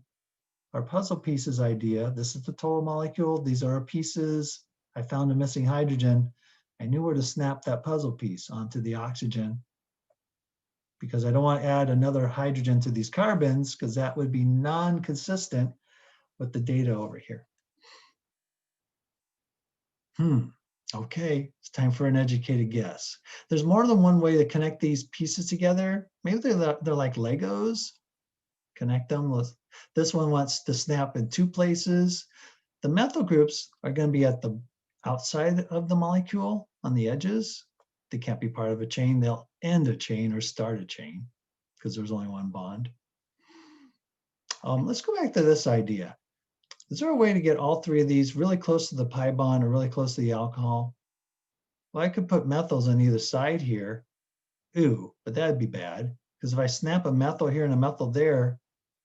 our puzzle pieces idea, this is the total molecule. These are our pieces. I found a missing hydrogen. I knew where to snap that puzzle piece onto the oxygen, because I don't want to add another hydrogen to these carbons, because that would be non-consistent with the data over here. Okay, it's time for an educated guess. There's more than one way to connect these pieces together. Maybe they're like Legos. Connect them with, this one wants to snap in 2 places. The methyl groups are going to be at the outside of the molecule on the edges. They can't be part of a chain. They'll end a chain or start a chain because there's only 1 bond. Let's go back to this idea. Is there a way to get all 3 of these really close to the pi bond or really close to the alcohol? Well, I could put methyls on either side here. Ooh, but that'd be bad, because if I snap a methyl here and a methyl there,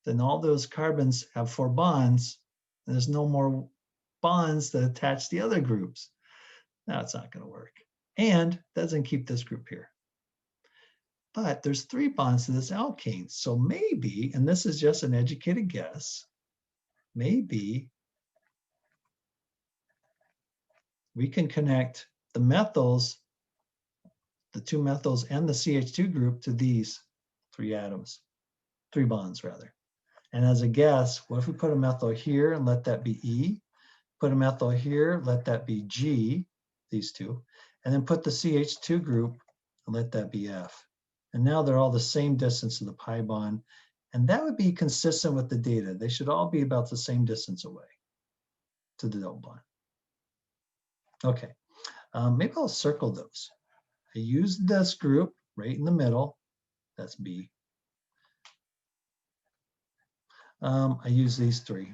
then all those carbons have 4 bonds, and there's no more bonds that attach the other groups. That's not going to work. and doesn't keep this group here. But there's 3 bonds to this alkane. So maybe, and this is just an educated guess, maybe we can connect the methyls, the 2 methyls and the CH2 group to these 3 atoms, 3 bonds rather. And as a guess, what if we put a methyl here and let that be E? Put a methyl here, let that be G, these 2, and then put the CH2 group and let that be F. And now they're all the same distance to the pi bond. And that would be consistent with the data. They should all be about the same distance away to the double bond. Okay, maybe I'll circle those. I use this group right in the middle. That's B. I use these 3.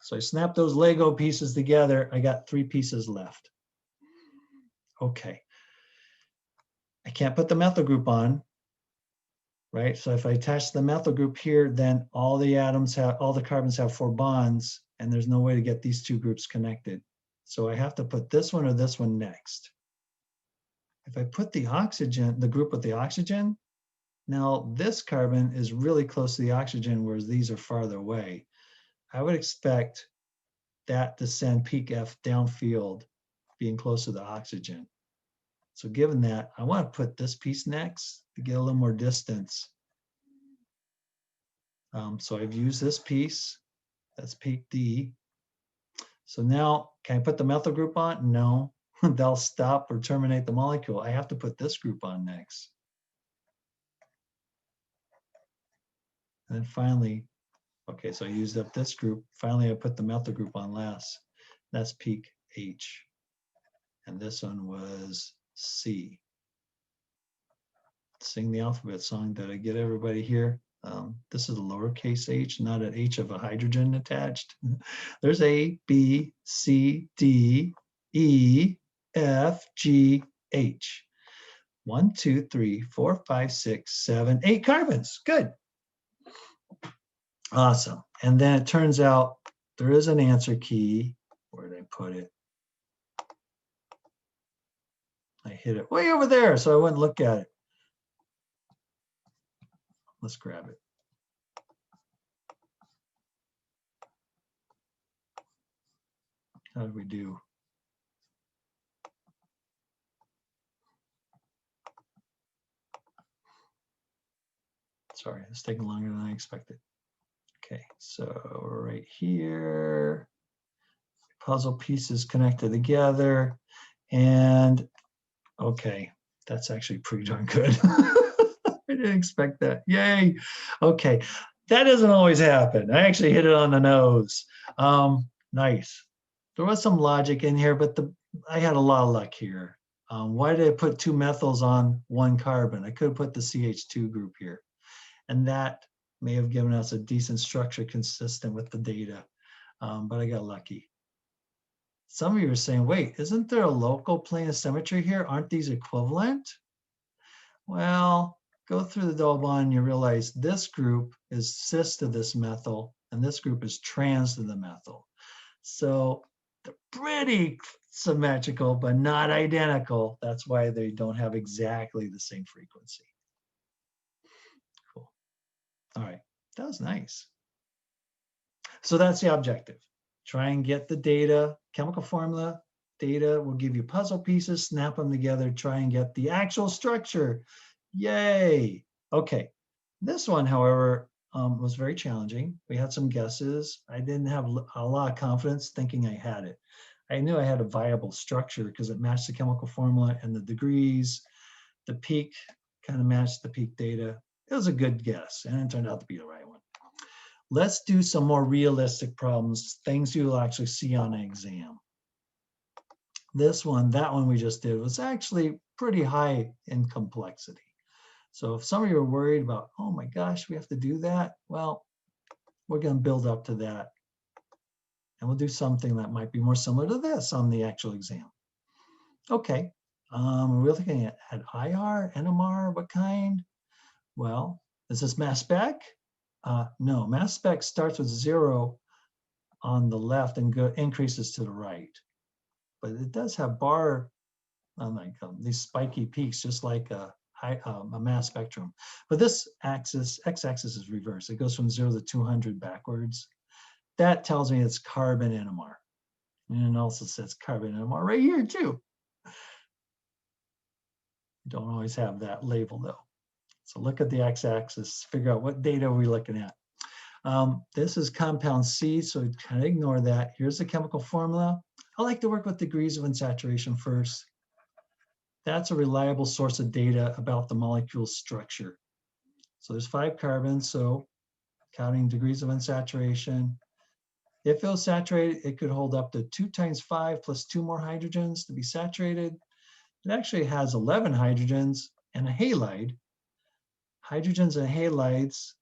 So I snap those Lego pieces together. I got 3 pieces left. Okay. I can't put the methyl group on, right? So if I attach the methyl group here, then all the carbons have 4 bonds, and there's no way to get these 2 groups connected. So I have to put this one or this one next. If I put the oxygen, the group with the oxygen, now this carbon is really close to the oxygen, whereas these are farther away. I would expect that to send peak F downfield, being close to the oxygen. So given that, I want to put this piece next to get a little more distance. So I've used this piece, that's peak D. So now, can I put the methyl group on? No, they'll stop or terminate the molecule. I have to put this group on next. And then finally, okay, so I used up this group. Finally, I put the methyl group on last. That's peak H. And this one was C. Sing the alphabet song. Did I get everybody here? This is a lowercase h, not an H of a hydrogen attached. There's A, B, C, D, E, F, G, H. 1, 2, 3, 4, 5, 6, 7, 8 carbons. Good. Awesome. And then it turns out there is an answer key. Where did I put it? I hit it way over there, so I wouldn't look at it. Let's grab it. How did we do? Sorry, it's taking longer than I expected. Okay, so right here, puzzle pieces connected together, and okay, that's actually pretty darn good. I didn't expect that. Yay. Okay, that doesn't always happen. I actually hit it on the nose. Nice. There was some logic in here, but I had a lot of luck here. Why did I put 2 methyls on 1 carbon? I could have put the CH2 group here. And that may have given us a decent structure consistent with the data, but I got lucky. Some of you are saying, wait, isn't there a local plane of symmetry here? Aren't these equivalent? Well, go through the double bond and you realize this group is cis to this methyl, and this group is trans to the methyl. So they're pretty symmetrical, but not identical. That's why they don't have exactly the same frequency. Cool. All right, that was nice. So that's the objective. Try and get the data, chemical formula, data will give you puzzle pieces, snap them together, try and get the actual structure. Yay. Okay, this one, however, was very challenging. We had some guesses. I didn't have a lot of confidence thinking I had it. I knew I had a viable structure because it matched the chemical formula and the degrees. The peak kind of matched the peak data. It was a good guess, and it turned out to be the right one. Let's do some more realistic problems, things you'll actually see on an exam. This one, that one we just did, was actually pretty high in complexity. So if some of you are worried about, oh my gosh, we have to do that, well, we're going to build up to that. And we'll do something that might be more similar to this on the actual exam. Okay, we're looking at IR, NMR, what kind? Well, is this mass spec? No, mass spec starts with 0 on the left and increases to the right. But it does have bar these spiky peaks, just like a mass spectrum. But this axis, x-axis, is reversed. It goes from 0 to 200 backwards. That tells me it's carbon NMR. And it also says carbon NMR right here too. You don't always have that label though. So look at the x-axis, figure out what data are we looking at. This is compound C, so kind of ignore that. Here's the chemical formula. I like to work with degrees of unsaturation first. That's a reliable source of data about the molecule structure. So there's 5 carbons, so counting degrees of unsaturation. If it was saturated, it could hold up to 2 times 5 plus 2 more hydrogens to be saturated. It actually has 11 hydrogens and a halide. Hydrogens and halides,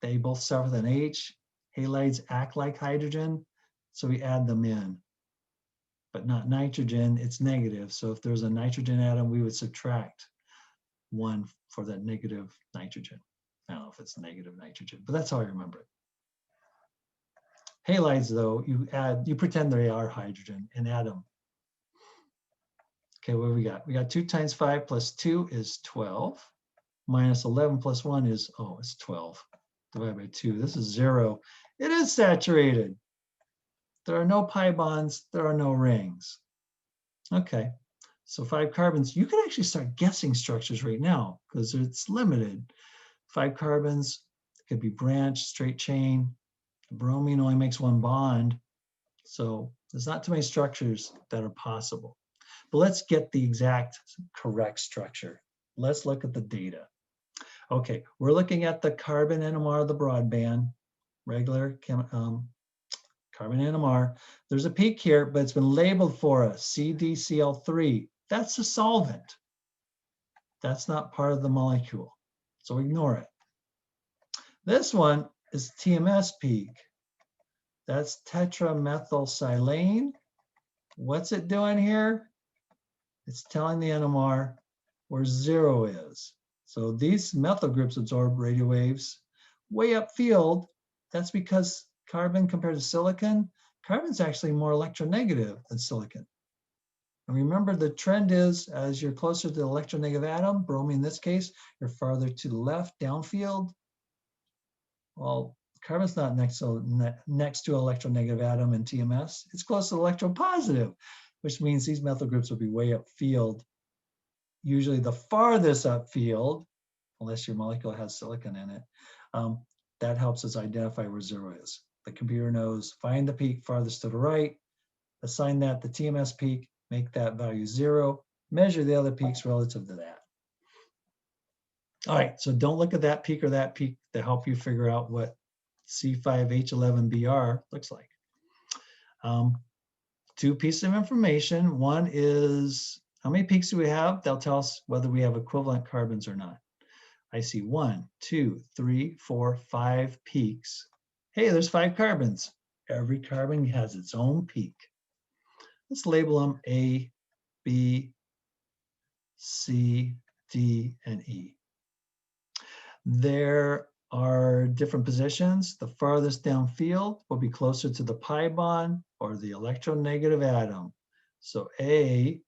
they both start with an H. Halides act like hydrogen, so we add them in. But not nitrogen, it's negative. So if there's a nitrogen atom, we would subtract 1 for that negative nitrogen. I don't know if it's negative nitrogen, but that's how I remember it. Halides, though, you pretend they are hydrogen and add them. Okay, what do we got? We got 2 times 5 plus 2 is 12. Minus 11 plus 1 is, it's 12. Divided by 2, this is 0. It is saturated. There are no pi bonds, there are no rings. Okay, so 5 carbons, you can actually start guessing structures right now because it's limited. 5 carbons, it could be branched, straight chain. Bromine only makes 1 bond. So there's not too many structures that are possible. But let's get the exact correct structure. Let's look at the data. Okay, we're looking at the carbon NMR, the broadband, regular carbon NMR. There's a peak here, but it's been labeled for us, CdCl3. That's a solvent. That's not part of the molecule, so ignore it. This one is TMS peak. That's tetramethylsilane. What's it doing here? It's telling the NMR where 0 is. So these methyl groups absorb radio waves way upfield. That's because carbon compared to silicon, carbon's actually more electronegative than silicon. And remember, the trend is as you're closer to the electronegative atom, bromine in this case, you're farther to the left, downfield. Well, carbon's not next to an electronegative atom in TMS. It's close to electropositive, which means these methyl groups will be way upfield. Usually the farthest upfield, unless your molecule has silicon in it, that helps us identify where 0 is. The computer knows, find the peak farthest to the right, assign that the TMS peak, make that value 0, measure the other peaks relative to that. All right, so don't look at that peak or that peak to help you figure out what C5H11Br looks like. 2 pieces of information. One is how many peaks do we have? They'll tell us whether we have equivalent carbons or not. I see 1, 2, 3, 4, 5 peaks. Hey, there's 5 carbons. Every carbon has its own peak. Let's label them A, B, C, D, and E. There are different positions. The farthest downfield will be closer to the pi bond or the electronegative atom. So A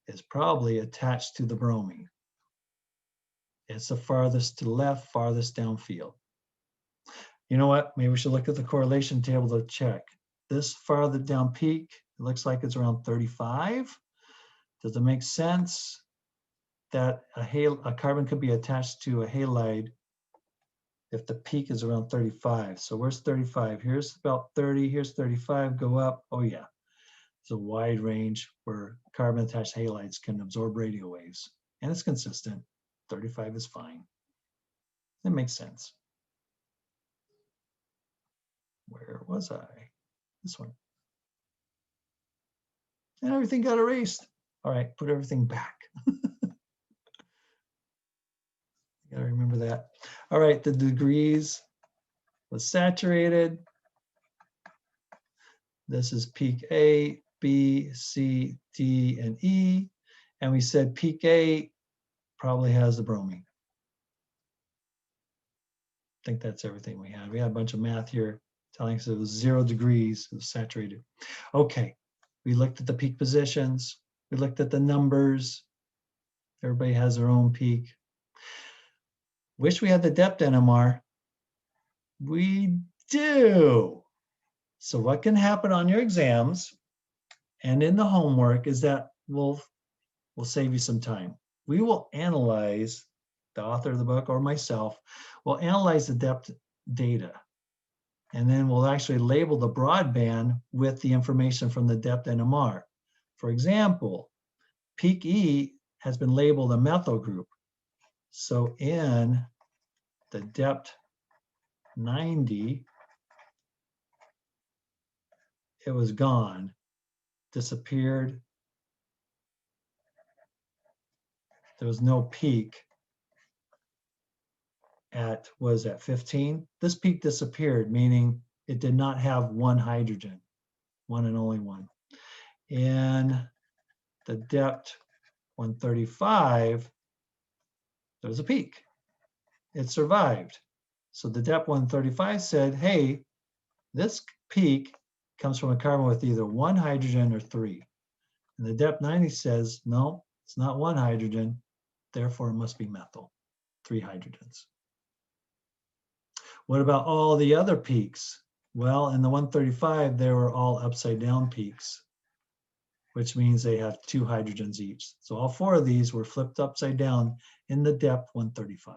is probably attached to the bromine. It's the farthest to the left, farthest downfield. You know what? Maybe we should look at the correlation table to check. This farther down peak, it looks like it's around 35. Does it make sense that a carbon could be attached to a halide if the peak is around 35? So where's 35? Here's about 30, here's 35, go up. Oh yeah, it's a wide range where carbon attached halides can absorb radio waves. And it's consistent. 35 is fine. It makes sense. Where was I? This one. And everything got erased. All right, put everything back. You gotta remember that. All right, the degrees was saturated. This is peak A, B, C, D, and E. And we said peak A probably has the bromine. I think that's everything we had. We had a bunch of math here telling us it was 0 degrees, it was saturated. Okay, we looked at the peak positions. We looked at the numbers. Everybody has their own peak. Wish we had the DEPT NMR. We do. So what can happen on your exams and in the homework is that we'll save you some time. We will analyze, the author of the book or myself, will analyze the DEPT data. And then we'll actually label the broadband with the information from the DEPT NMR. For example, peak E has been labeled a methyl group. So in the DEPT 90, it was gone, disappeared. There was no peak at, was at 15? This peak disappeared, meaning it did not have one hydrogen, one and only one. In the DEPT 135, there was a peak. It survived. So the DEPT 135 said, hey, this peak comes from a carbon with either one hydrogen or three. And the DEPT 90 says, no, it's not one hydrogen, therefore it must be methyl, 3 hydrogens. What about all the other peaks? Well, in the 135, they were all upside down peaks, which means they have 2 hydrogens each. So all 4 of these were flipped upside down in the DEPT 135.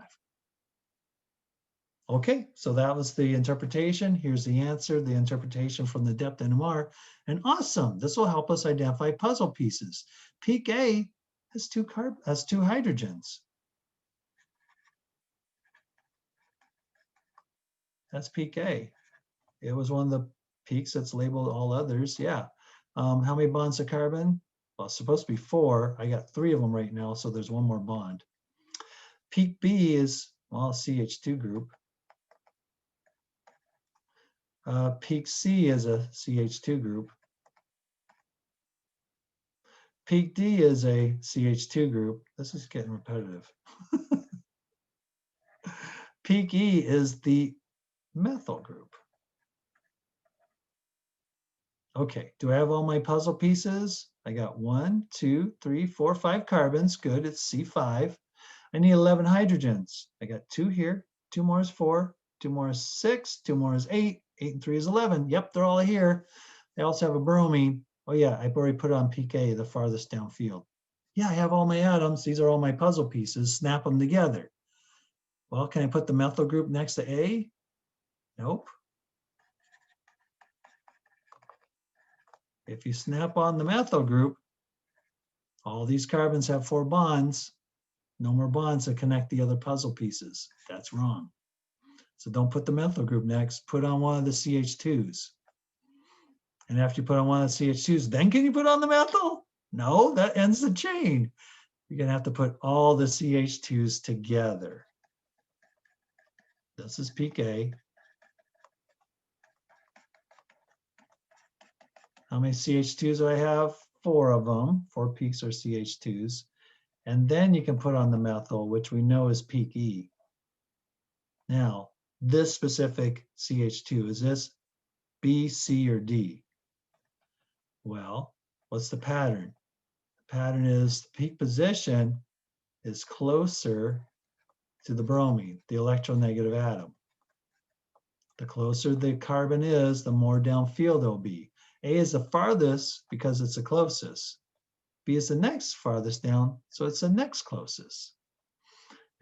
Okay, so that was the interpretation. Here's the answer, the interpretation from the DEPT NMR. And awesome, this will help us identify puzzle pieces. Peak A has 2 hydrogens. That's peak A. It was one of the peaks that's labeled all others, yeah. How many bonds of carbon? Well, it's supposed to be 4. I got 3 of them right now, so there's one more bond. Peak B is, well, CH2 group. Peak C is a CH2 group. Peak D is a CH2 group. This is getting repetitive. Peak E is the methyl group. Okay, do I have all my puzzle pieces? I got 1, 2, 3, 4, 5 carbons. Good, it's C5. I need 11 hydrogens. I got 2 here, 2 more is 4, 2 more is 6, 2 more is 8, 8 and 3 is 11. Yep, they're all here. They also have a bromine. Oh yeah, I've already put on peak A, the farthest downfield. Yeah, I have all my atoms. These are all my puzzle pieces. Snap them together. Well, can I put the methyl group next to A? Nope. If you snap on the methyl group, all these carbons have 4 bonds. No more bonds to connect the other puzzle pieces. That's wrong. So don't put the methyl group next. Put on one of the CH2s. And after you put on one of the CH2s, then can you put on the methyl? No, that ends the chain. You're going to have to put all the CH2s together. This is peak A. How many CH2s do I have? 4 of them. 4 peaks are CH2s. And then you can put on the methyl, which we know is peak E. Now, this specific CH2, is this B, C, or D? Well, what's the pattern? The pattern is the peak position is closer to the bromine, the electronegative atom. The closer the carbon is, the more downfield it'll be. A is the farthest because it's the closest. B is the next farthest down, so it's the next closest.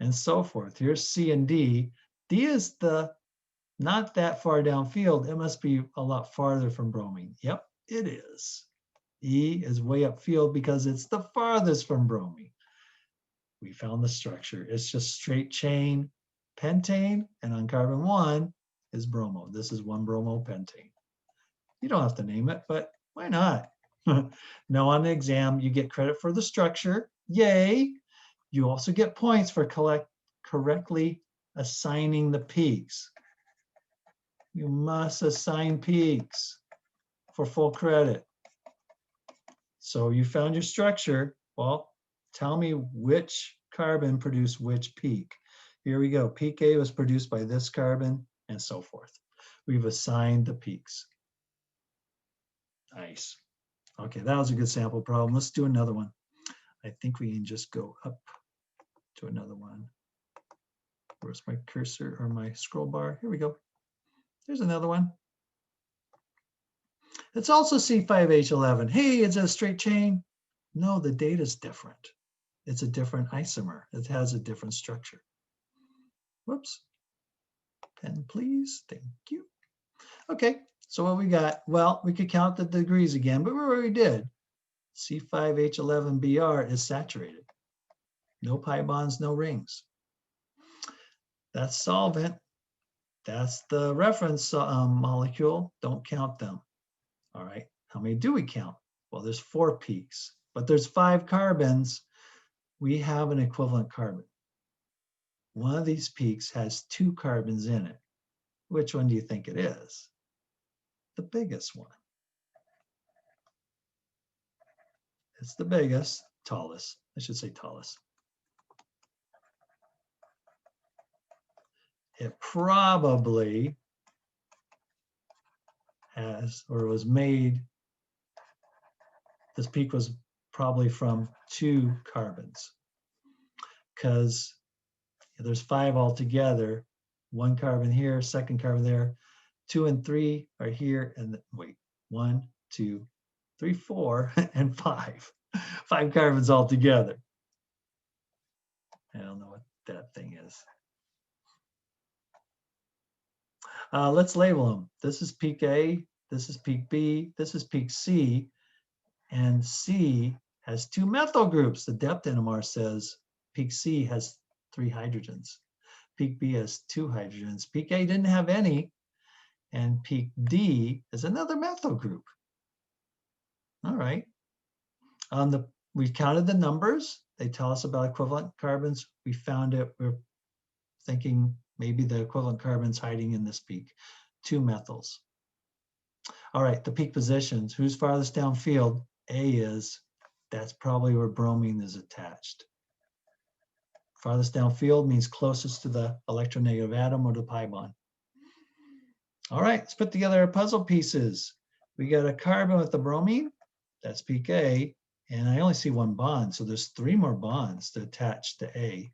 And so forth. Here's C and D. D is the not that far downfield. It must be a lot farther from bromine. Yep, it is. E is way upfield because it's the farthest from bromine. We found the structure. It's just straight chain pentane, and on carbon 1 is bromo. This is 1-bromopentane. You don't have to name it, but why not? No, on the exam, you get credit for the structure. Yay! You also get points for correctly assigning the peaks. You must assign peaks for full credit. So you found your structure. Well, tell me which carbon produced which peak. Here we go. Peak A was produced by this carbon, and so forth. We've assigned the peaks. Nice. Okay, that was a good sample problem. Let's do another one. I think we can just go up to another one. Where's my cursor or my scroll bar? Here we go. There's another one. It's also C5H11. Hey, it's a straight chain. No, the data is different. It's a different isomer. It has a different structure. Whoops. Pen, please. Thank you. Okay, so what we got? Well, we could count the degrees again, but we already did. C5H11Br is saturated. No pi bonds, no rings. That's solvent. That's the reference molecule. Don't count them. All right, how many do we count? Well, there's 4 peaks, but there's 5 carbons. We have an equivalent carbon. One of these peaks has 2 carbons in it. Which one do you think it is? The biggest one. It's the biggest, tallest. I should say tallest. It probably has, or was made, this peak was probably from 2 carbons, because there's 5 altogether. 1 carbon here, 2nd carbon there, 2 and 3 are here, and wait, 1, 2, 3, 4, and 5. 5 carbons altogether. I don't know what that thing is. Let's label them. This is peak A, this is peak B, this is peak C, and C has 2 methyl groups. The DEPT NMR says peak C has 3 hydrogens. Peak B has 2 hydrogens. Peak A didn't have any, and peak D is another methyl group. All right. We counted the numbers. They tell us about equivalent carbons. We found it. We're thinking maybe the equivalent carbon's hiding in this peak. 2 methyls. All right, the peak positions. Who's farthest downfield? A is. That's probably where bromine is attached. Farthest downfield means closest to the electronegative atom or the pi bond. All right, let's put together our puzzle pieces. We got a carbon with the bromine. That's peak A. And I only see 1 bond, so there's 3 more bonds to attach to A.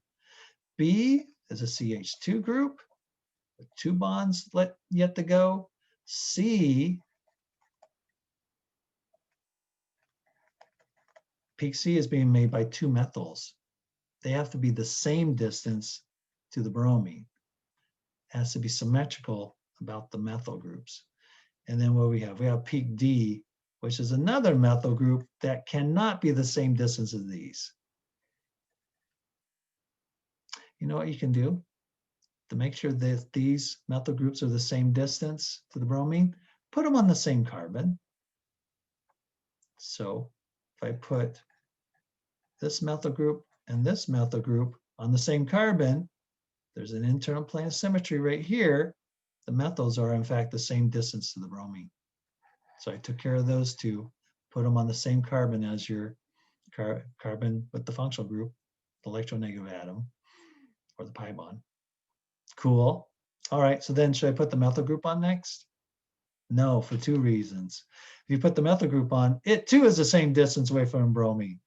B is a CH2 group with 2 bonds yet to go. C, peak C is being made by 2 methyls. They have to be the same distance to the bromine. It has to be symmetrical about the methyl groups. And then what we have? We have peak D, which is another methyl group that cannot be the same distance as these. You know what you can do to make sure that these methyl groups are the same distance to the bromine? Put them on the same carbon. So if I put this methyl group and this methyl group on the same carbon, there's an internal plane of symmetry right here. The methyls are in fact the same distance to the bromine. So I took care of those 2, put them on the same carbon as your carbon with the functional group, the electronegative atom, or the pi bond. Cool. All right, so then should I put the methyl group on next? No, for 2 reasons. If you put the methyl group on, it too is the same distance away from bromine.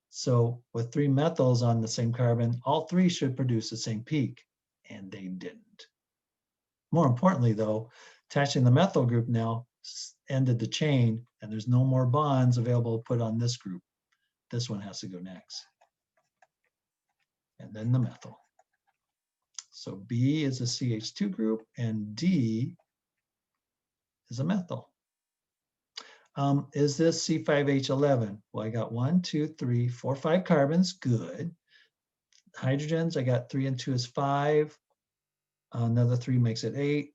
So with 3 methyls on the same carbon, all 3 should produce the same peak, and they didn't. More importantly though, attaching the methyl group now ended the chain, and there's no more bonds available to put on this group. This one has to go next. And then the methyl. So B is a CH2 group, and D is a methyl. Is this C5H11? Well, I got 1, 2, 3, 4, 5 carbons. Good. Hydrogens, I got 3 and 2 is 5. Another 3 makes it 8.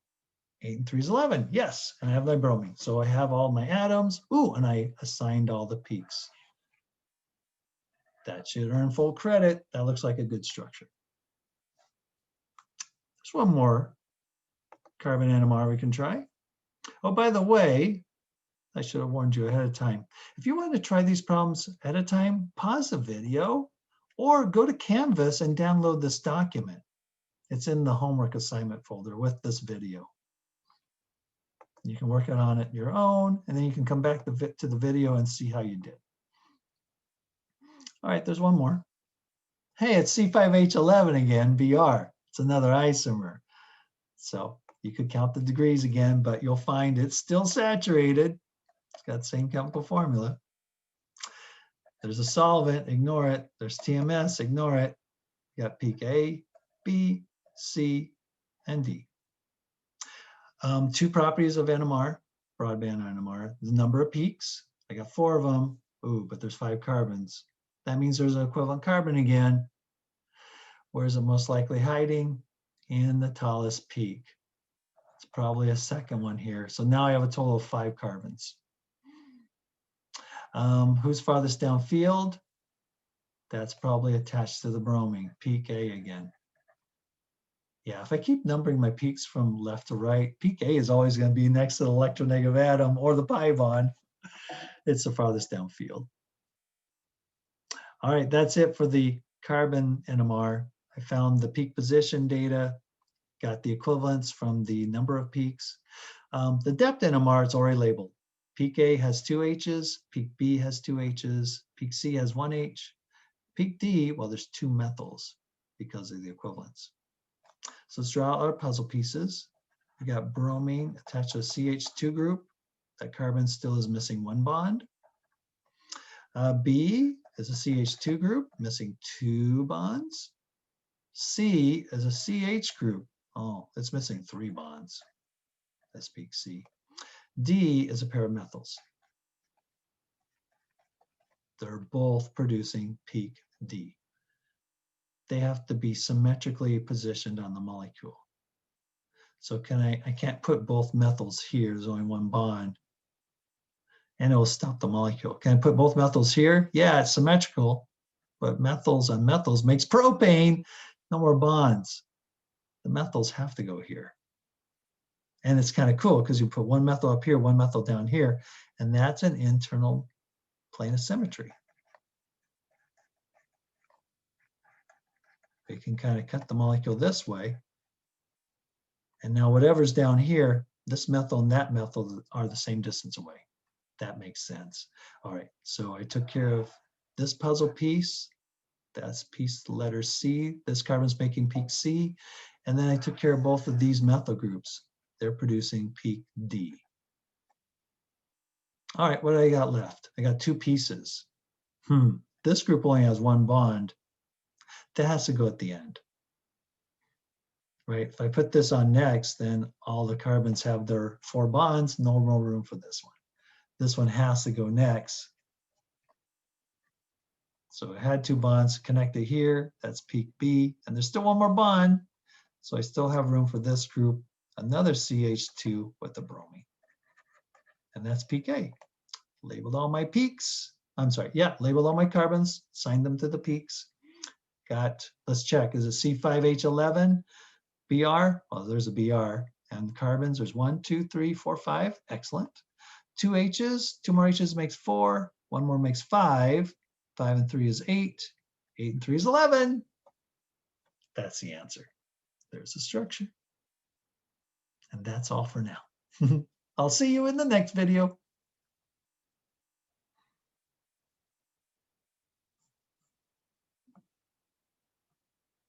8 and 3 is 11. Yes, and I have my bromine. So I have all my atoms. Ooh, and I assigned all the peaks. That should earn full credit. That looks like a good structure. There's one more carbon NMR we can try. Oh, by the way, I should have warned you ahead of time. If you want to try these problems ahead of time, pause the video or go to Canvas and download this document. It's in the homework assignment folder with this video. You can work on it your own, and then you can come back to the video and see how you did. All right, there's one more. Hey, it's C5H11 again, Br. It's another isomer. So you could count the degrees again, but you'll find it's still saturated. It's got the same chemical formula. There's a solvent, ignore it. There's TMS, ignore it. You got peak A, B, C, and D. Two properties of NMR, broadband NMR, the number of peaks. I got 4 of them. Ooh, but there's 5 carbons. That means there's an equivalent carbon again. Where is it most likely hiding? In the tallest peak. It's probably a second one here. So now I have a total of 5 carbons. Who's farthest downfield? That's probably attached to the bromine, peak A again. Yeah, if I keep numbering my peaks from left to right, peak A is always going to be next to the electronegative atom or the pi bond. It's the farthest downfield. All right, that's it for the carbon NMR. I found the peak position data, got the equivalents from the number of peaks. The depth NMR is already labeled. Peak A has 2 H's, peak B has 2 H's, peak C has 1 H, peak D, well, there's 2 methyls because of the equivalents. So let's draw our puzzle pieces. We got bromine attached to a CH2 group. That carbon still is missing 1 bond. B is a CH2 group, missing 2 bonds. C is a CH group. Oh, it's missing 3 bonds. That's peak C. D is a pair of methyls. They're both producing peak D. They have to be symmetrically positioned on the molecule. So I can't put both methyls here, there's only 1 bond, and it will stop the molecule. Can I put both methyls here? Yeah, it's symmetrical, but methyls on methyls makes propane, no more bonds. The methyls have to go here. And it's kind of cool because you put 1 methyl up here, 1 methyl down here, and that's an internal plane of symmetry. You can kind of cut the molecule this way. And now whatever's down here, this methyl and that methyl are the same distance away. That makes sense. All right, so I took care of this puzzle piece. That's piece letter C. This carbon's making peak C. And then I took care of both of these methyl groups. They're producing peak D. All right, what do I got left? I got 2 pieces. This group only has 1 bond. That has to go at the end. Right? If I put this on next, then all the carbons have their 4 bonds, no more room for this one. This one has to go next. So it had 2 bonds connected here. That's peak B. And there's still 1 more bond. So I still have room for this group, another CH2 with the bromine. And that's peak A. Labeled all my peaks. I'm sorry, yeah, labeled all my carbons, signed them to the peaks. Let's check, is it C5H11? BR? Well, there's a BR. And the carbons, there's 1, 2, 3, 4, 5. Excellent. 2 H's, 2 more H's makes 4. 1 more makes 5. 5 and 3 is 8. 8 and 3 is 11. That's the answer. There's the structure. And that's all for now. I'll see you in the next video.